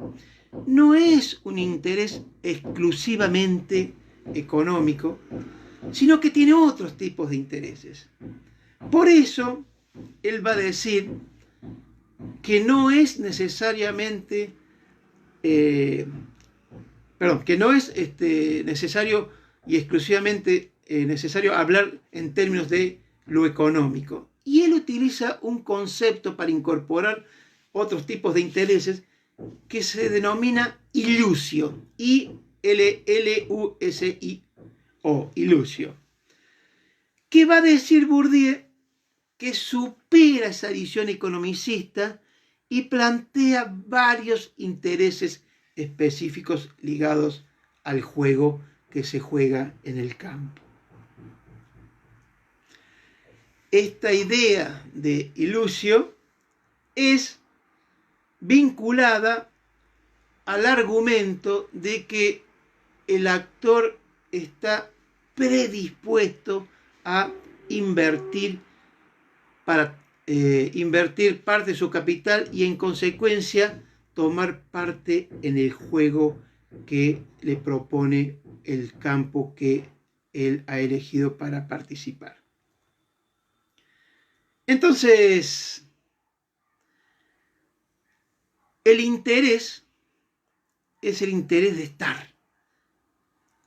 no es un interés exclusivamente económico, sino que tiene otros tipos de intereses. Por eso, él va a decir que no es necesariamente, que no es necesario y exclusivamente necesario hablar en términos de lo económico. Y él utiliza un concepto para incorporar otros tipos de intereses que se denomina ilusio, I-L-L-U-S-I-O, ilusio. ¿Qué va a decir Bourdieu? Que supera esa visión economicista y plantea varios intereses específicos ligados al juego que se juega en el campo. esta idea de ilusio es vinculada al argumento de que el actor está predispuesto a invertir para invertir parte de su capital y en consecuencia tomar parte en el juego que le propone el campo que él ha elegido para participar. Entonces, el interés es el interés de estar,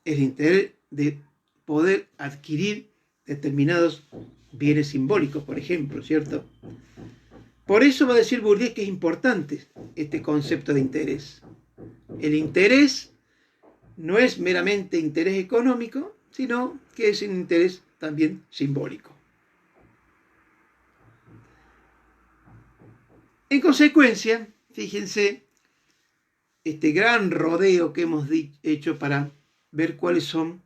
el interés de poder adquirir determinados bienes simbólicos, por ejemplo, ¿cierto? Por eso va a decir Bourdieu que es importante este concepto de interés. El interés no es meramente interés económico, sino que es un interés también simbólico. En consecuencia, fíjense, este gran rodeo que hemos hecho para ver cuáles son,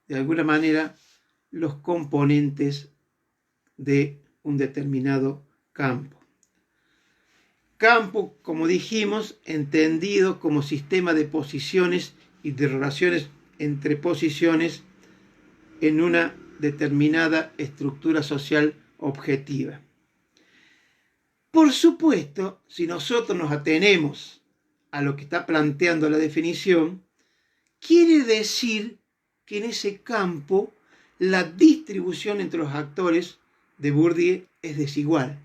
de alguna manera, los componentes de un determinado campo. Campo, como dijimos, entendido como sistema de posiciones y de relaciones entre posiciones en una determinada estructura social objetiva. Por supuesto, si nosotros nos atenemos a lo que está planteando la definición, quiere decir que en ese campo la distribución entre los actores de Bourdieu es desigual,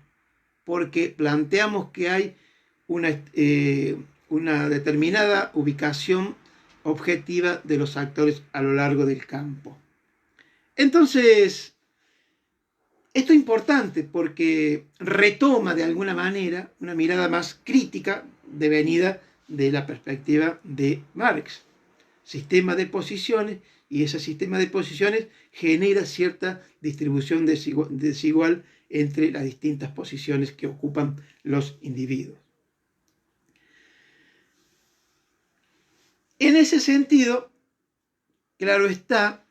porque planteamos que hay una determinada ubicación objetiva de los actores a lo largo del campo. Entonces, esto es importante porque retoma de alguna manera una mirada más crítica devenida de la perspectiva de Marx. Sistema de posiciones, y ese sistema de posiciones genera cierta distribución desigual entre las distintas posiciones que ocupan los individuos. En ese sentido, claro está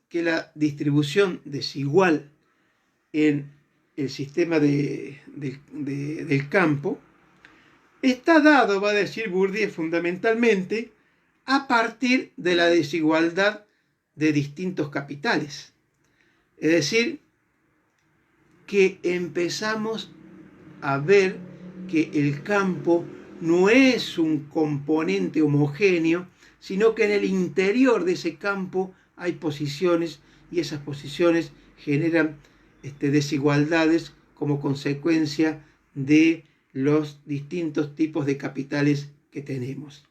que la distribución desigual en el sistema del campo está dado, va a decir Bourdieu, fundamentalmente a partir de la desigualdad de distintos capitales. Es decir, que empezamos a ver que el campo no es un componente homogéneo, sino que en el interior de ese campo hay posiciones y esas posiciones generan desigualdades como consecuencia de los distintos tipos de capitales que tenemos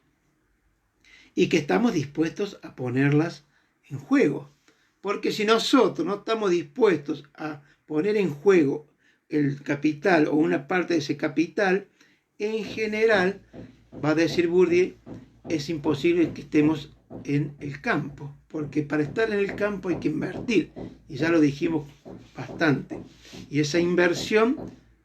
y que estamos dispuestos a ponerlas en juego. Porque si nosotros no estamos dispuestos a poner en juego el capital o una parte de ese capital, en general, va a decir Bourdieu, es imposible que estemos en el campo, porque para estar en el campo hay que invertir, y ya lo dijimos bastante, y esa inversión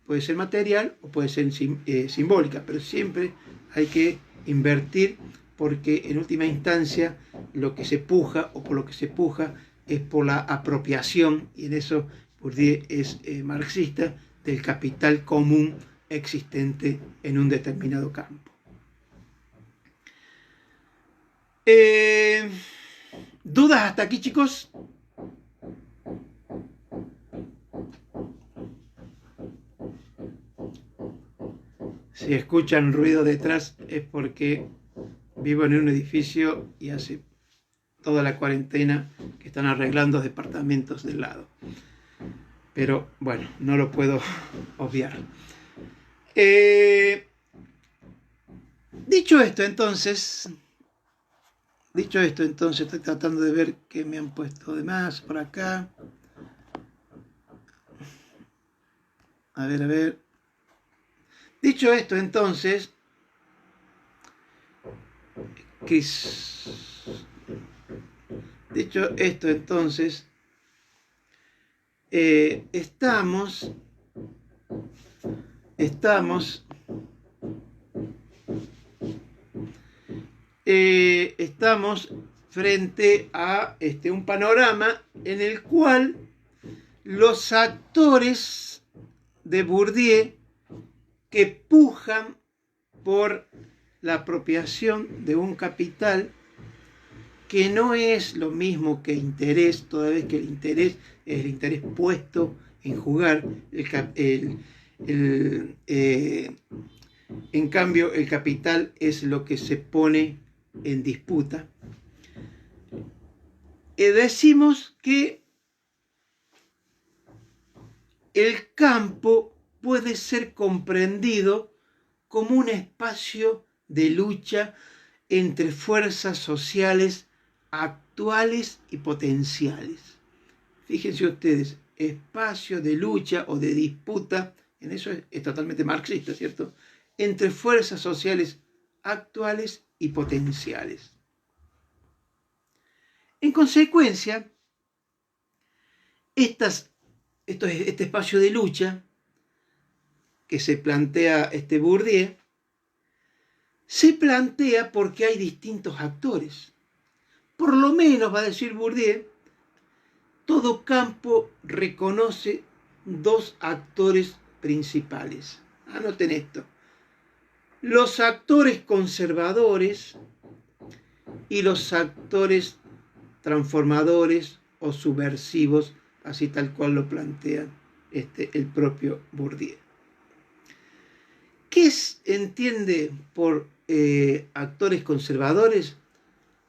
puede ser material o puede ser simbólica, pero siempre hay que invertir, porque en última instancia lo que se puja o por lo que se puja es por la apropiación, y en eso Bourdieu es marxista, del capital común existente en un determinado campo. ¿Dudas hasta aquí, chicos? Si escuchan ruido detrás es porque vivo en un edificio y hace toda la cuarentena que están arreglando los departamentos del lado. Pero bueno, no lo puedo obviar. Dicho esto, entonces, estoy tratando de ver qué me han puesto de más por acá. A ver. Dicho esto, entonces, estamos frente a un panorama en el cual los actores de Bourdieu que pujan por la apropiación de un capital que no es lo mismo que interés, toda vez que el interés es el interés puesto en jugar, en cambio el capital es lo que se pone en disputa. Decimos que el campo puede ser comprendido como un espacio de lucha entre fuerzas sociales actuales y potenciales. Fíjense ustedes, espacio de lucha o de disputa, en eso es totalmente marxista, ¿cierto? Entre fuerzas sociales actuales y potenciales. En consecuencia, este espacio de lucha que se plantea Bourdieu, se plantea porque hay distintos actores. Por lo menos, va a decir Bourdieu, todo campo reconoce dos actores principales. Anoten esto. Los actores conservadores y los actores transformadores o subversivos, así tal cual lo plantea el propio Bourdieu. ¿Qué entiende por actores conservadores?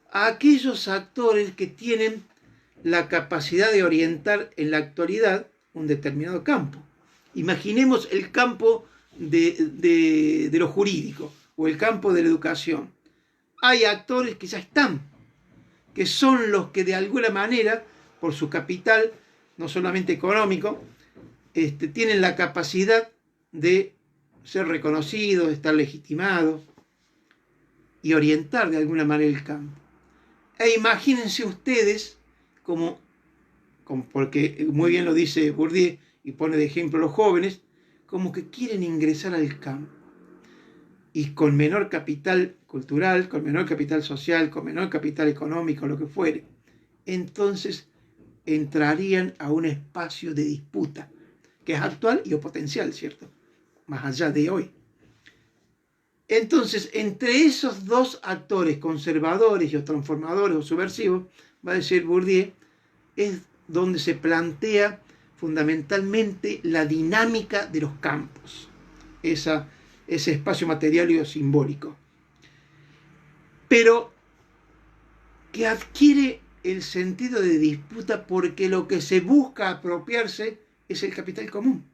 A aquellos actores que tienen la capacidad de orientar en la actualidad un determinado campo. Imaginemos el campo de lo jurídico o el campo de la educación. Hay actores que ya están, que son los que de alguna manera, por su capital, no solamente económico, tienen la capacidad de ser reconocidos, de estar legitimados y orientar de alguna manera el campo. E imagínense ustedes, porque muy bien lo dice Bourdieu y pone de ejemplo a los jóvenes, como que quieren ingresar al campo. Y con menor capital cultural, con menor capital social, con menor capital económico, lo que fuere, entonces entrarían a un espacio de disputa, que es actual y o potencial, ¿cierto? Más allá de hoy. Entonces, entre esos dos actores conservadores o transformadores o subversivos, va a decir Bourdieu, es donde se plantea fundamentalmente la dinámica de los campos, ese espacio material y simbólico, pero que adquiere el sentido de disputa porque lo que se busca apropiarse es el capital común.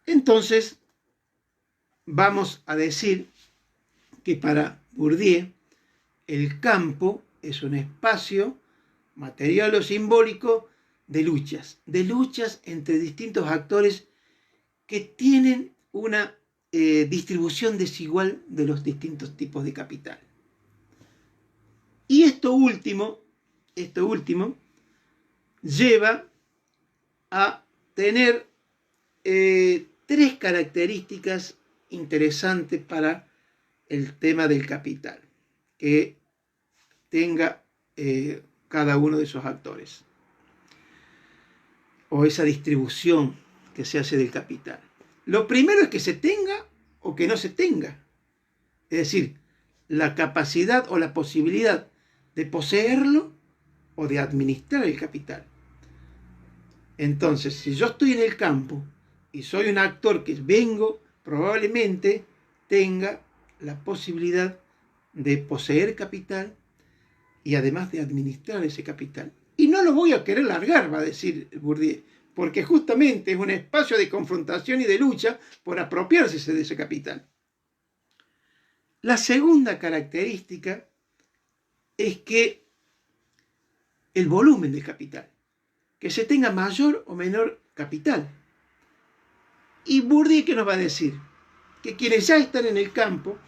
Entonces, vamos a decir que para Bourdieu el campo es un espacio material o simbólico de luchas entre distintos actores que tienen una distribución desigual de los distintos tipos de capital. Y esto último lleva a tener tres características interesantes para el tema del capital que tenga cada uno de esos actores o esa distribución que se hace del capital. Lo primero es que se tenga o que no se tenga, es decir, la capacidad o la posibilidad de poseerlo o de administrar el capital. Entonces, si yo estoy en el campo y soy un actor que vengo, probablemente tenga la posibilidad de poseer capital y además de administrar ese capital. Y no lo voy a querer largar, va a decir Bourdieu, porque justamente es un espacio de confrontación y de lucha por apropiarse de ese capital. La segunda característica es que el volumen del capital, que se tenga mayor o menor capital. Y Bourdieu, ¿qué nos va a decir? Que quienes ya están en el campo,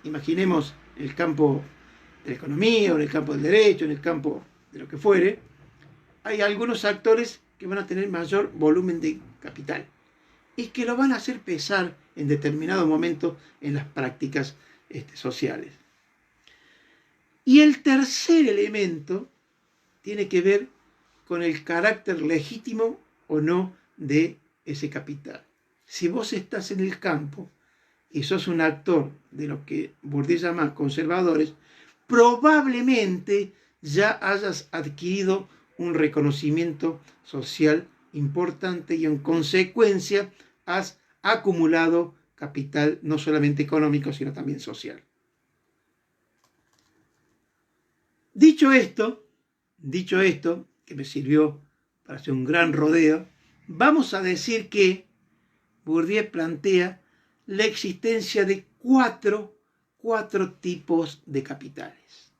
imaginemos el campo de la economía, o en el campo del derecho, en el campo de lo que fuere, hay algunos actores que van a tener mayor volumen de capital y que lo van a hacer pesar en determinado momento en las prácticas sociales. Y el tercer elemento tiene que ver con el carácter legítimo o no de ese capital. Si vos estás en el campo y sos un actor de lo que Bourdieu llama conservadores, probablemente ya hayas adquirido un reconocimiento social importante y en consecuencia has acumulado capital no solamente económico, sino también social. Dicho esto, que me sirvió para hacer un gran rodeo, vamos a decir que Bourdieu plantea la existencia de cuatro tipos de capitales.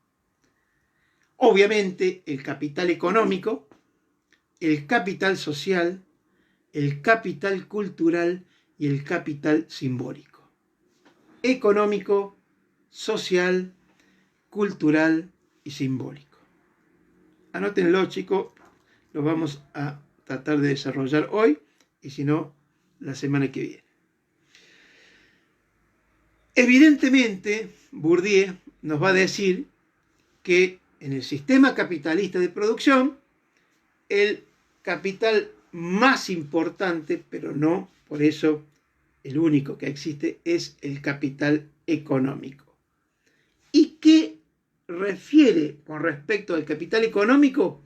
Obviamente el capital económico, el capital social, el capital cultural y el capital simbólico. Económico, social, cultural y simbólico. Anótenlo, chicos, lo vamos a tratar de desarrollar hoy y si no, la semana que viene. Evidentemente, Bourdieu nos va a decir que en el sistema capitalista de producción, el capital más importante, pero no por eso el único que existe, es el capital económico. ¿Y qué refiere con respecto al capital económico?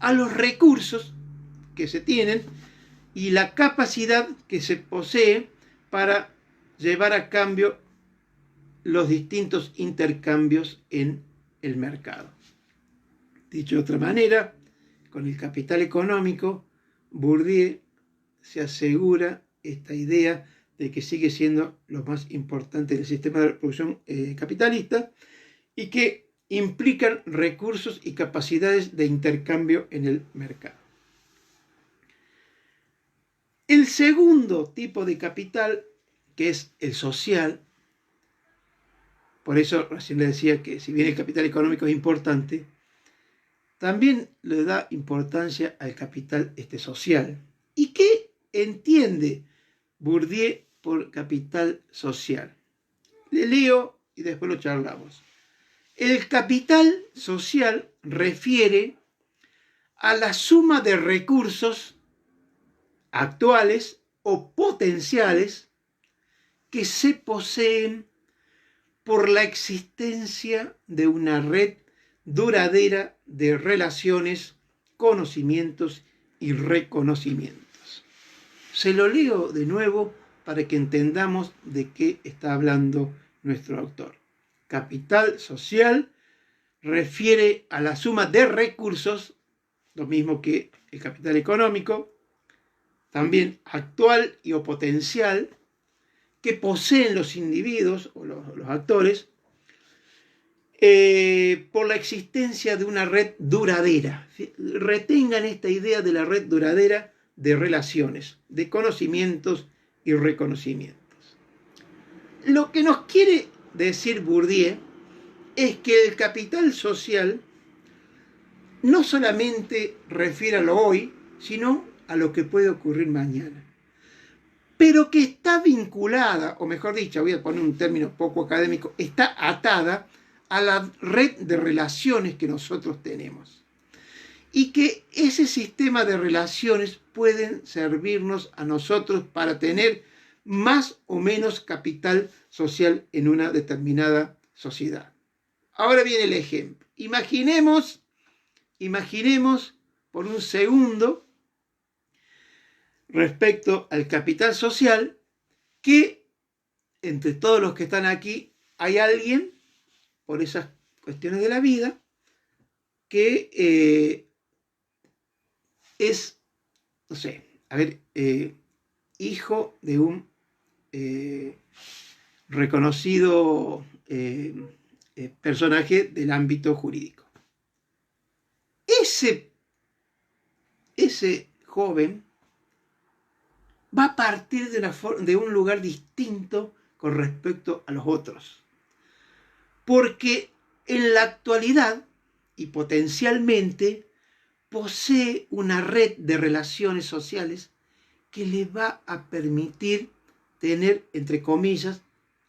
A los recursos que se tienen y la capacidad que se posee para llevar a cabo los distintos intercambios en el mercado. Dicho de otra manera, con el capital económico, Bourdieu se asegura esta idea de que sigue siendo lo más importante del sistema de producción capitalista y que implican recursos y capacidades de intercambio en el mercado. El segundo tipo de capital, que es el social, por eso recién le decía que si bien el capital económico es importante, también le da importancia al capital social. ¿Y qué entiende Bourdieu por capital social? Le leo y después lo charlamos. El capital social refiere a la suma de recursos actuales o potenciales que se poseen por la existencia de una red duradera de relaciones, conocimientos y reconocimientos. Se lo leo de nuevo para que entendamos de qué está hablando nuestro autor. Capital social refiere a la suma de recursos, lo mismo que el capital económico, también actual y o potencial, que poseen los individuos o los actores por la existencia de una red duradera. Retengan esta idea de la red duradera de relaciones, de conocimientos y reconocimientos. Lo que nos quiere decir Bourdieu es que el capital social no solamente refiere a lo hoy, sino a lo que puede ocurrir mañana, pero que está vinculada, o mejor dicho, voy a poner un término poco académico, está atada a la red de relaciones que nosotros tenemos. Y que ese sistema de relaciones pueden servirnos a nosotros para tener más o menos capital social en una determinada sociedad. Ahora viene el ejemplo. Imaginemos por un segundo, respecto al capital social, que entre todos los que están aquí hay alguien, por esas cuestiones de la vida, que es, no sé, hijo de un reconocido personaje del ámbito jurídico. Ese joven va a partir de un lugar distinto con respecto a los otros. Porque en la actualidad y potencialmente posee una red de relaciones sociales que le va a permitir tener, entre comillas,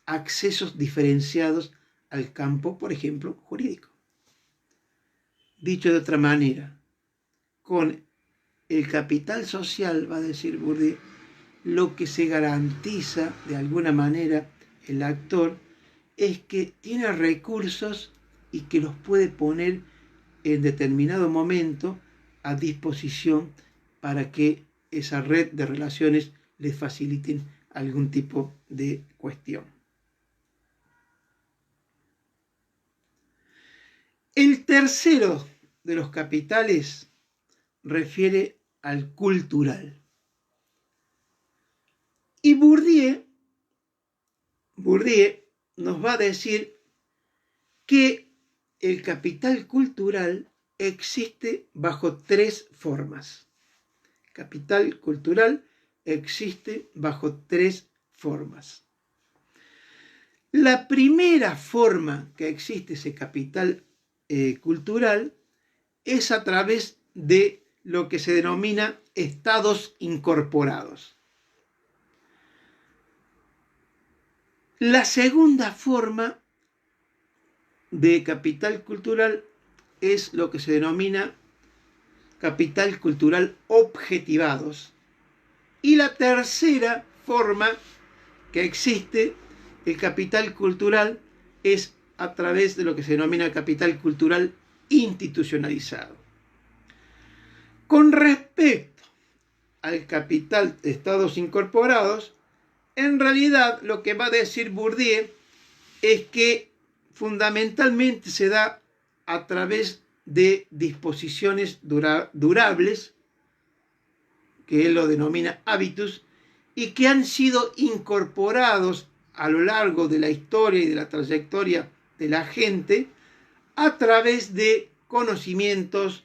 accesos diferenciados al campo, por ejemplo, jurídico. Dicho de otra manera, con el capital social, va a decir Bourdieu, lo que se garantiza de alguna manera el actor es que tiene recursos y que los puede poner en determinado momento a disposición para que esa red de relaciones les faciliten algún tipo de cuestión. El tercero de los capitales refiere al cultural. Y Bourdieu nos va a decir que el capital cultural existe bajo tres formas. Capital cultural existe bajo tres formas. La primera forma que existe ese capital cultural es a través de lo que se denomina estados incorporados. La segunda forma de capital cultural es lo que se denomina capital cultural objetivados. Y la tercera forma que existe, el capital cultural, es a través de lo que se denomina capital cultural institucionalizado. Con respecto al capital de estados incorporados, en realidad lo que va a decir Bourdieu es que fundamentalmente se da a través de disposiciones durables, que él lo denomina hábitus, y que han sido incorporados a lo largo de la historia y de la trayectoria de la gente a través de conocimientos,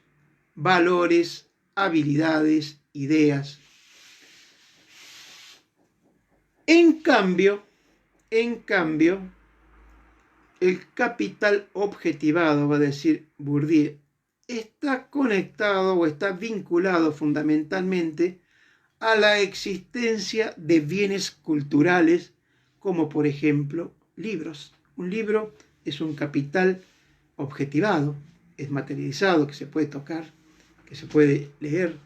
valores, habilidades, ideas. En cambio, el capital objetivado, va a decir Bourdieu, está conectado o está vinculado fundamentalmente a la existencia de bienes culturales, como por ejemplo libros. Un libro es un capital objetivado, es materializado, que se puede tocar, que se puede leer.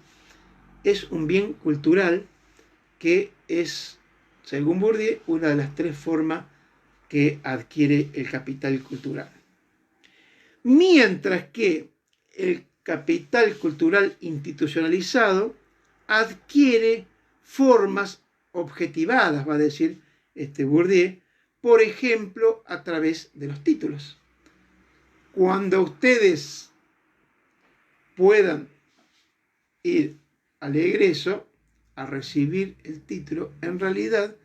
Es un bien cultural que es, según Bourdieu, una de las tres formas que adquiere el capital cultural. Mientras que el capital cultural institucionalizado adquiere formas objetivadas, va a decir Bourdieu, por ejemplo, a través de los títulos. Cuando ustedes puedan ir al egreso a recibir el título, en realidad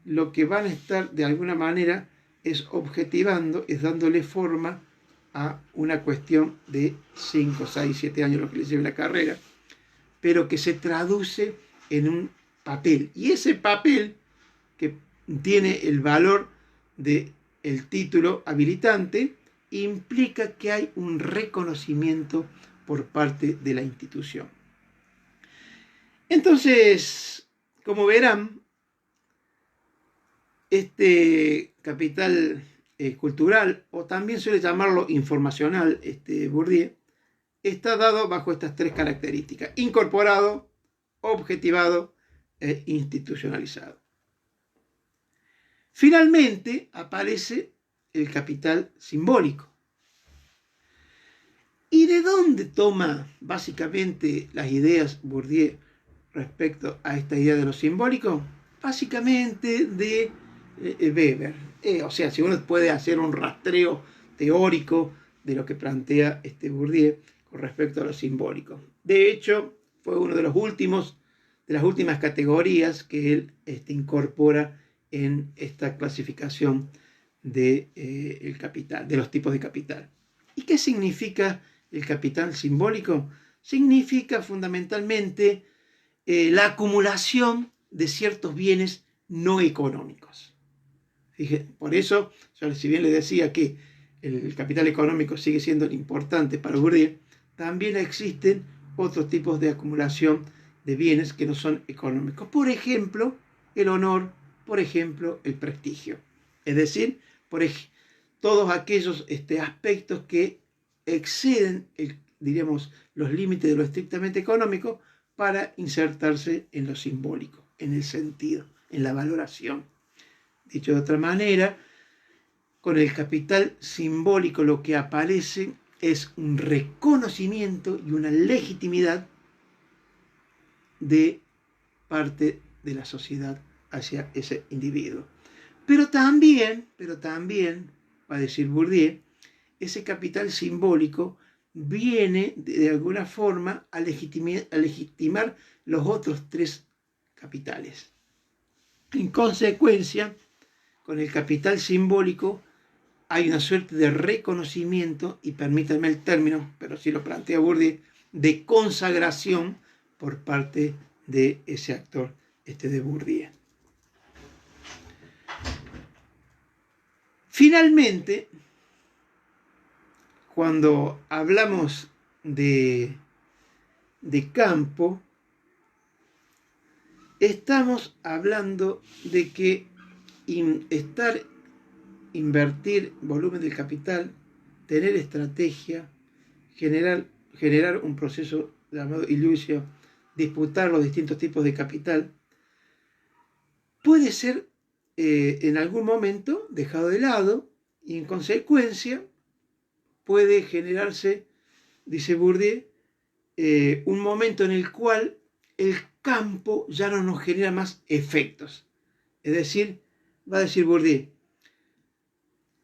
lo que van a estar de alguna manera es objetivando, es dándole forma a una cuestión de 5, 6, 7 años, lo que les lleve la carrera, pero que se traduce en un papel. Y ese papel, que tiene el valor del título habilitante, implica que hay un reconocimiento por parte de la institución. Entonces, como verán, este capital cultural, o también suele llamarlo informacional, Bourdieu, está dado bajo estas tres características: incorporado, objetivado e institucionalizado. Finalmente aparece el capital simbólico. ¿Y de dónde toma básicamente las ideas Bourdieu respecto a esta idea de lo simbólico? Básicamente de Weber. O sea, si uno puede hacer un rastreo teórico de lo que plantea Bourdieu con respecto a lo simbólico. De hecho, fue uno de las últimas categorías que él incorpora en esta clasificación de el capital, de los tipos de capital. ¿Y qué significa el capital simbólico? Significa fundamentalmente la acumulación de ciertos bienes no económicos. Por eso, si bien le decía que el capital económico sigue siendo importante para Bourdieu, también existen otros tipos de acumulación de bienes que no son económicos. Por ejemplo, el honor, por ejemplo, el prestigio. Es decir, todos aquellos aspectos que exceden diríamos, los límites de lo estrictamente económico para insertarse en lo simbólico, en el sentido, en la valoración. Dicho de otra manera, con el capital simbólico lo que aparece es un reconocimiento y una legitimidad de parte de la sociedad hacia ese individuo. Pero también, va a decir Bourdieu, ese capital simbólico viene de alguna forma a legitimar los otros tres capitales. En consecuencia, con el capital simbólico hay una suerte de reconocimiento, y permítanme el término, pero sí lo plantea Bourdieu, de consagración por parte de ese actor, de Bourdieu. Finalmente, cuando hablamos de campo, estamos hablando de que invertir volumen del capital, tener estrategia, generar un proceso llamado ilusio, disputar los distintos tipos de capital, puede ser en algún momento dejado de lado y en consecuencia puede generarse, dice Bourdieu, un momento en el cual el campo ya no nos genera más efectos. Es decir, va a decir Bourdieu,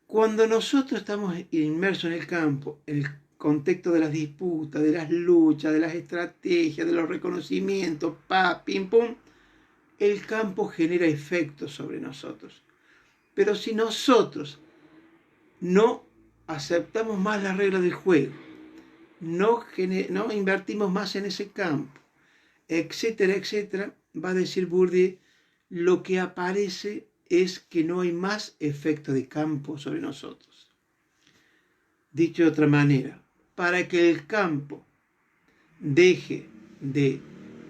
cuando nosotros estamos inmersos en el campo, en el contexto de las disputas, de las luchas, de las estrategias, de los reconocimientos, pim, pum, el campo genera efectos sobre nosotros. Pero si nosotros no aceptamos más las reglas del juego, no invertimos más en ese campo, etcétera, etcétera, va a decir Bourdieu, lo que aparece es que no hay más efecto de campo sobre nosotros. Dicho de otra manera, para que el campo deje de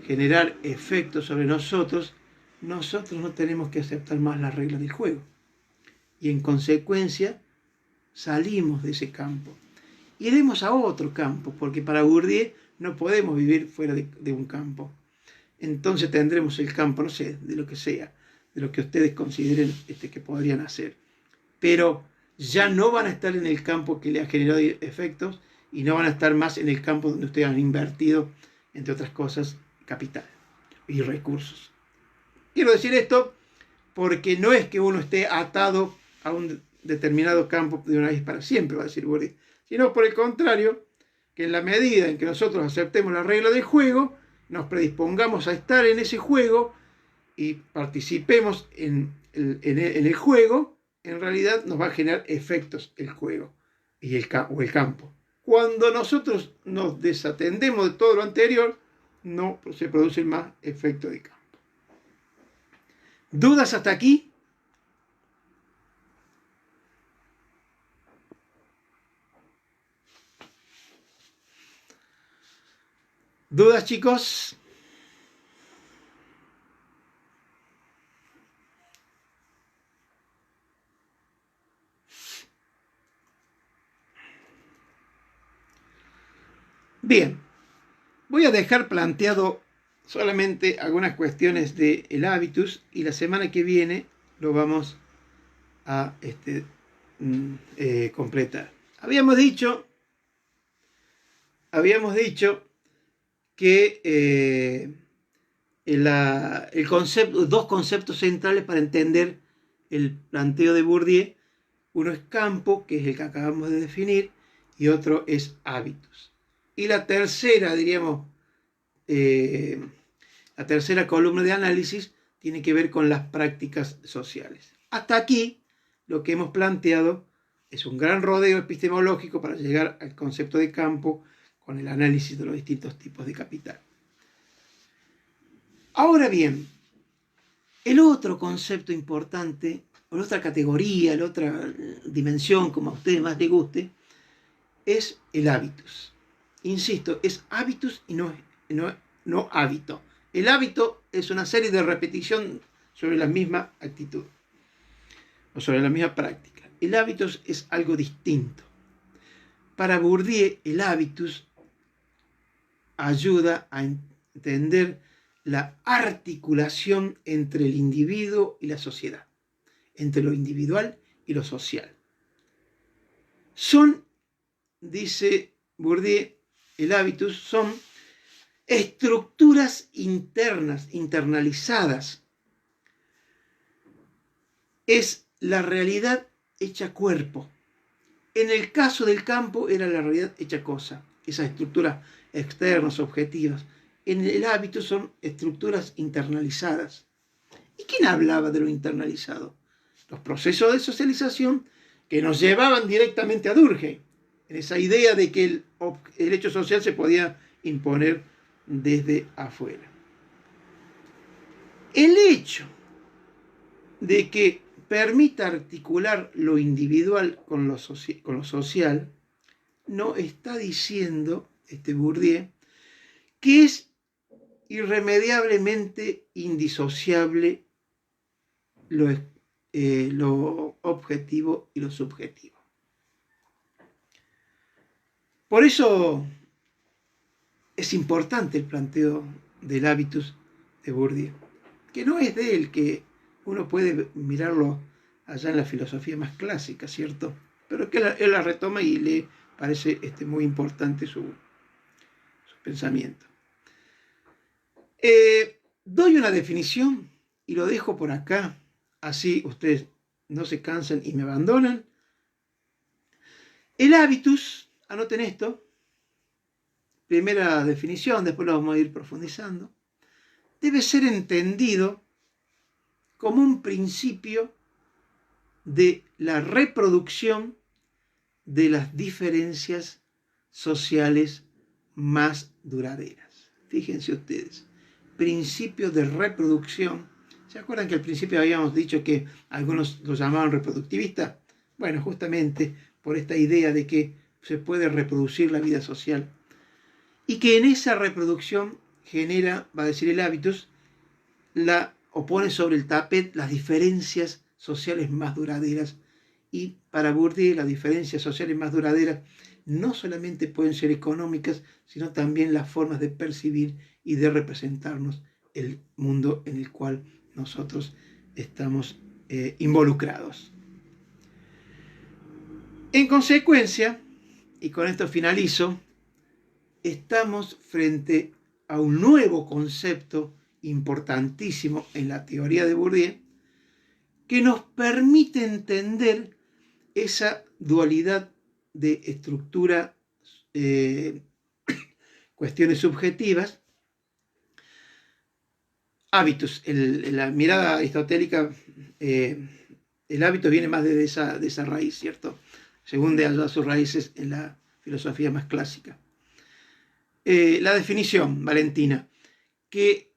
generar efectos sobre nosotros no tenemos que aceptar más las reglas del juego. Y en consecuencia, salimos de ese campo. Iremos a otro campo, porque para Bourdieu no podemos vivir fuera de un campo. Entonces tendremos el campo, no sé, de lo que sea, de lo que ustedes consideren que podrían hacer. Pero ya no van a estar en el campo que le ha generado efectos y no van a estar más en el campo donde ustedes han invertido, entre otras cosas, capital y recursos. Quiero decir esto porque no es que uno esté atado a un determinado campo de una vez para siempre, va a decir Bourdieu, sino por el contrario, que en la medida en que nosotros aceptemos la regla del juego, nos predispongamos a estar en ese juego y participemos en el juego, en realidad nos va a generar efectos el juego y el campo. Cuando nosotros nos desatendemos de todo lo anterior, no se producen más efectos de campo. ¿Dudas hasta aquí? ¿Dudas, chicos? Bien, voy a dejar planteado solamente algunas cuestiones del hábitus y la semana que viene lo vamos a completar. Habíamos dicho que dos conceptos centrales para entender el planteo de Bourdieu. Uno es campo, que es el que acabamos de definir, y otro es hábitos. Y la tercera, diríamos, la tercera columna de análisis tiene que ver con las prácticas sociales. Hasta aquí, lo que hemos planteado es un gran rodeo epistemológico para llegar al concepto de campo con el análisis de los distintos tipos de capital. Ahora bien, el otro concepto importante, o la otra categoría, la otra dimensión, como a ustedes más les guste, es el hábitus. Insisto, es hábitus y no hábito. El hábito es una serie de repetición sobre la misma actitud o sobre la misma práctica. El hábitus es algo distinto. Para Bourdieu, el hábitus ayuda a entender la articulación entre el individuo y la sociedad, entre lo individual y lo social. Son, dice Bourdieu, el hábitus son estructuras internas, internalizadas. Es la realidad hecha cuerpo. En el caso del campo era la realidad hecha cosa, esas estructuras externas, objetivas. En el hábito son estructuras internalizadas. ¿Y quién hablaba de lo internalizado? Los procesos de socialización que nos llevaban directamente a Durkheim, en esa idea de que el hecho social se podía imponer desde afuera. El hecho de que permita articular lo individual con lo social no está diciendo Bourdieu que es irremediablemente indisociable lo objetivo y lo subjetivo. Por eso es importante el planteo del hábitus de Bourdieu, que no es de él, que uno puede mirarlo allá en la filosofía más clásica, ¿cierto? Pero que él la retoma y le parece muy importante su pensamiento. Doy una definición y lo dejo por acá, así ustedes no se cansan y me abandonan. El hábitus, anoten esto, primera definición, después lo vamos a ir profundizando, debe ser entendido como un principio de la reproducción de las diferencias sociales más duraderas. Fíjense ustedes, principio de reproducción. ¿Se acuerdan que al principio habíamos dicho que algunos lo llamaban reproductivista? Bueno, justamente por esta idea de que se puede reproducir la vida social y que en esa reproducción genera, va a decir el hábitus, o pone sobre el tapete las diferencias sociales más duraderas. Y para Bourdieu las diferencias sociales más duraderas no solamente pueden ser económicas, sino también las formas de percibir y de representarnos el mundo en el cual nosotros estamos involucrados. En consecuencia, y con esto finalizo, estamos frente a un nuevo concepto importantísimo en la teoría de Bourdieu que nos permite entender esa dualidad de estructura, cuestiones subjetivas, hábitos. La mirada aristotélica, el hábito viene más de esa raíz, ¿cierto? Según de allá sus raíces en la filosofía más clásica. La definición, Valentina, que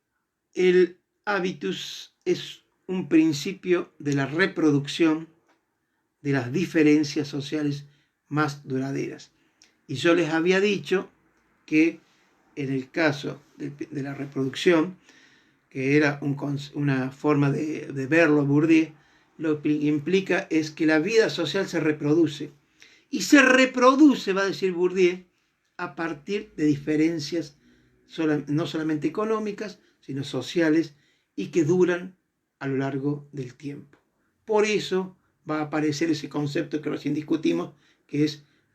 el hábitus es un principio de la reproducción de las diferencias sociales más duraderas. Y yo les había dicho que en el caso de la reproducción, que era una forma de verlo Bourdieu, lo que implica es que la vida social se reproduce. Y se reproduce, va a decir Bourdieu, a partir de diferencias no solamente económicas, sino sociales, y que duran a lo largo del tiempo. Por eso va a aparecer ese concepto que recién discutimos, que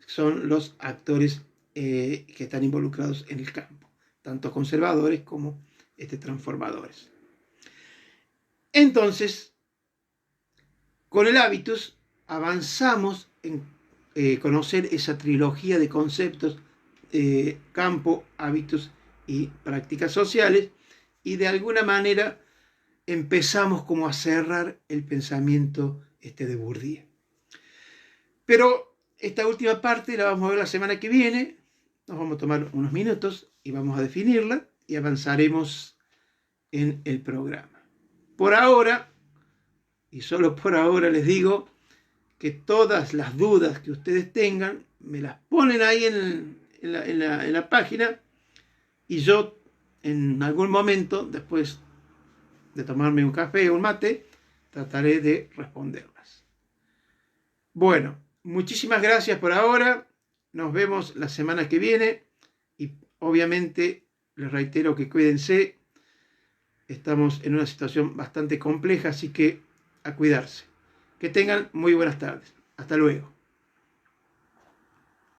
son los actores que están involucrados en el campo, tanto conservadores como transformadores. Entonces, con el hábitus avanzamos en conocer esa trilogía de conceptos, campo, hábitos y prácticas sociales, y de alguna manera empezamos como a cerrar el pensamiento de Bourdieu. Pero esta última parte la vamos a ver la semana que viene, nos vamos a tomar unos minutos y vamos a definirla y avanzaremos en el programa. Por ahora, y solo por ahora les digo que todas las dudas que ustedes tengan, me las ponen ahí en la página y yo en algún momento, después de tomarme un café o un mate, trataré de responderlas. Bueno, muchísimas gracias por ahora. Nos vemos la semana que viene y obviamente les reitero que cuídense, estamos en una situación bastante compleja, así que a cuidarse. Que tengan muy buenas tardes. Hasta luego.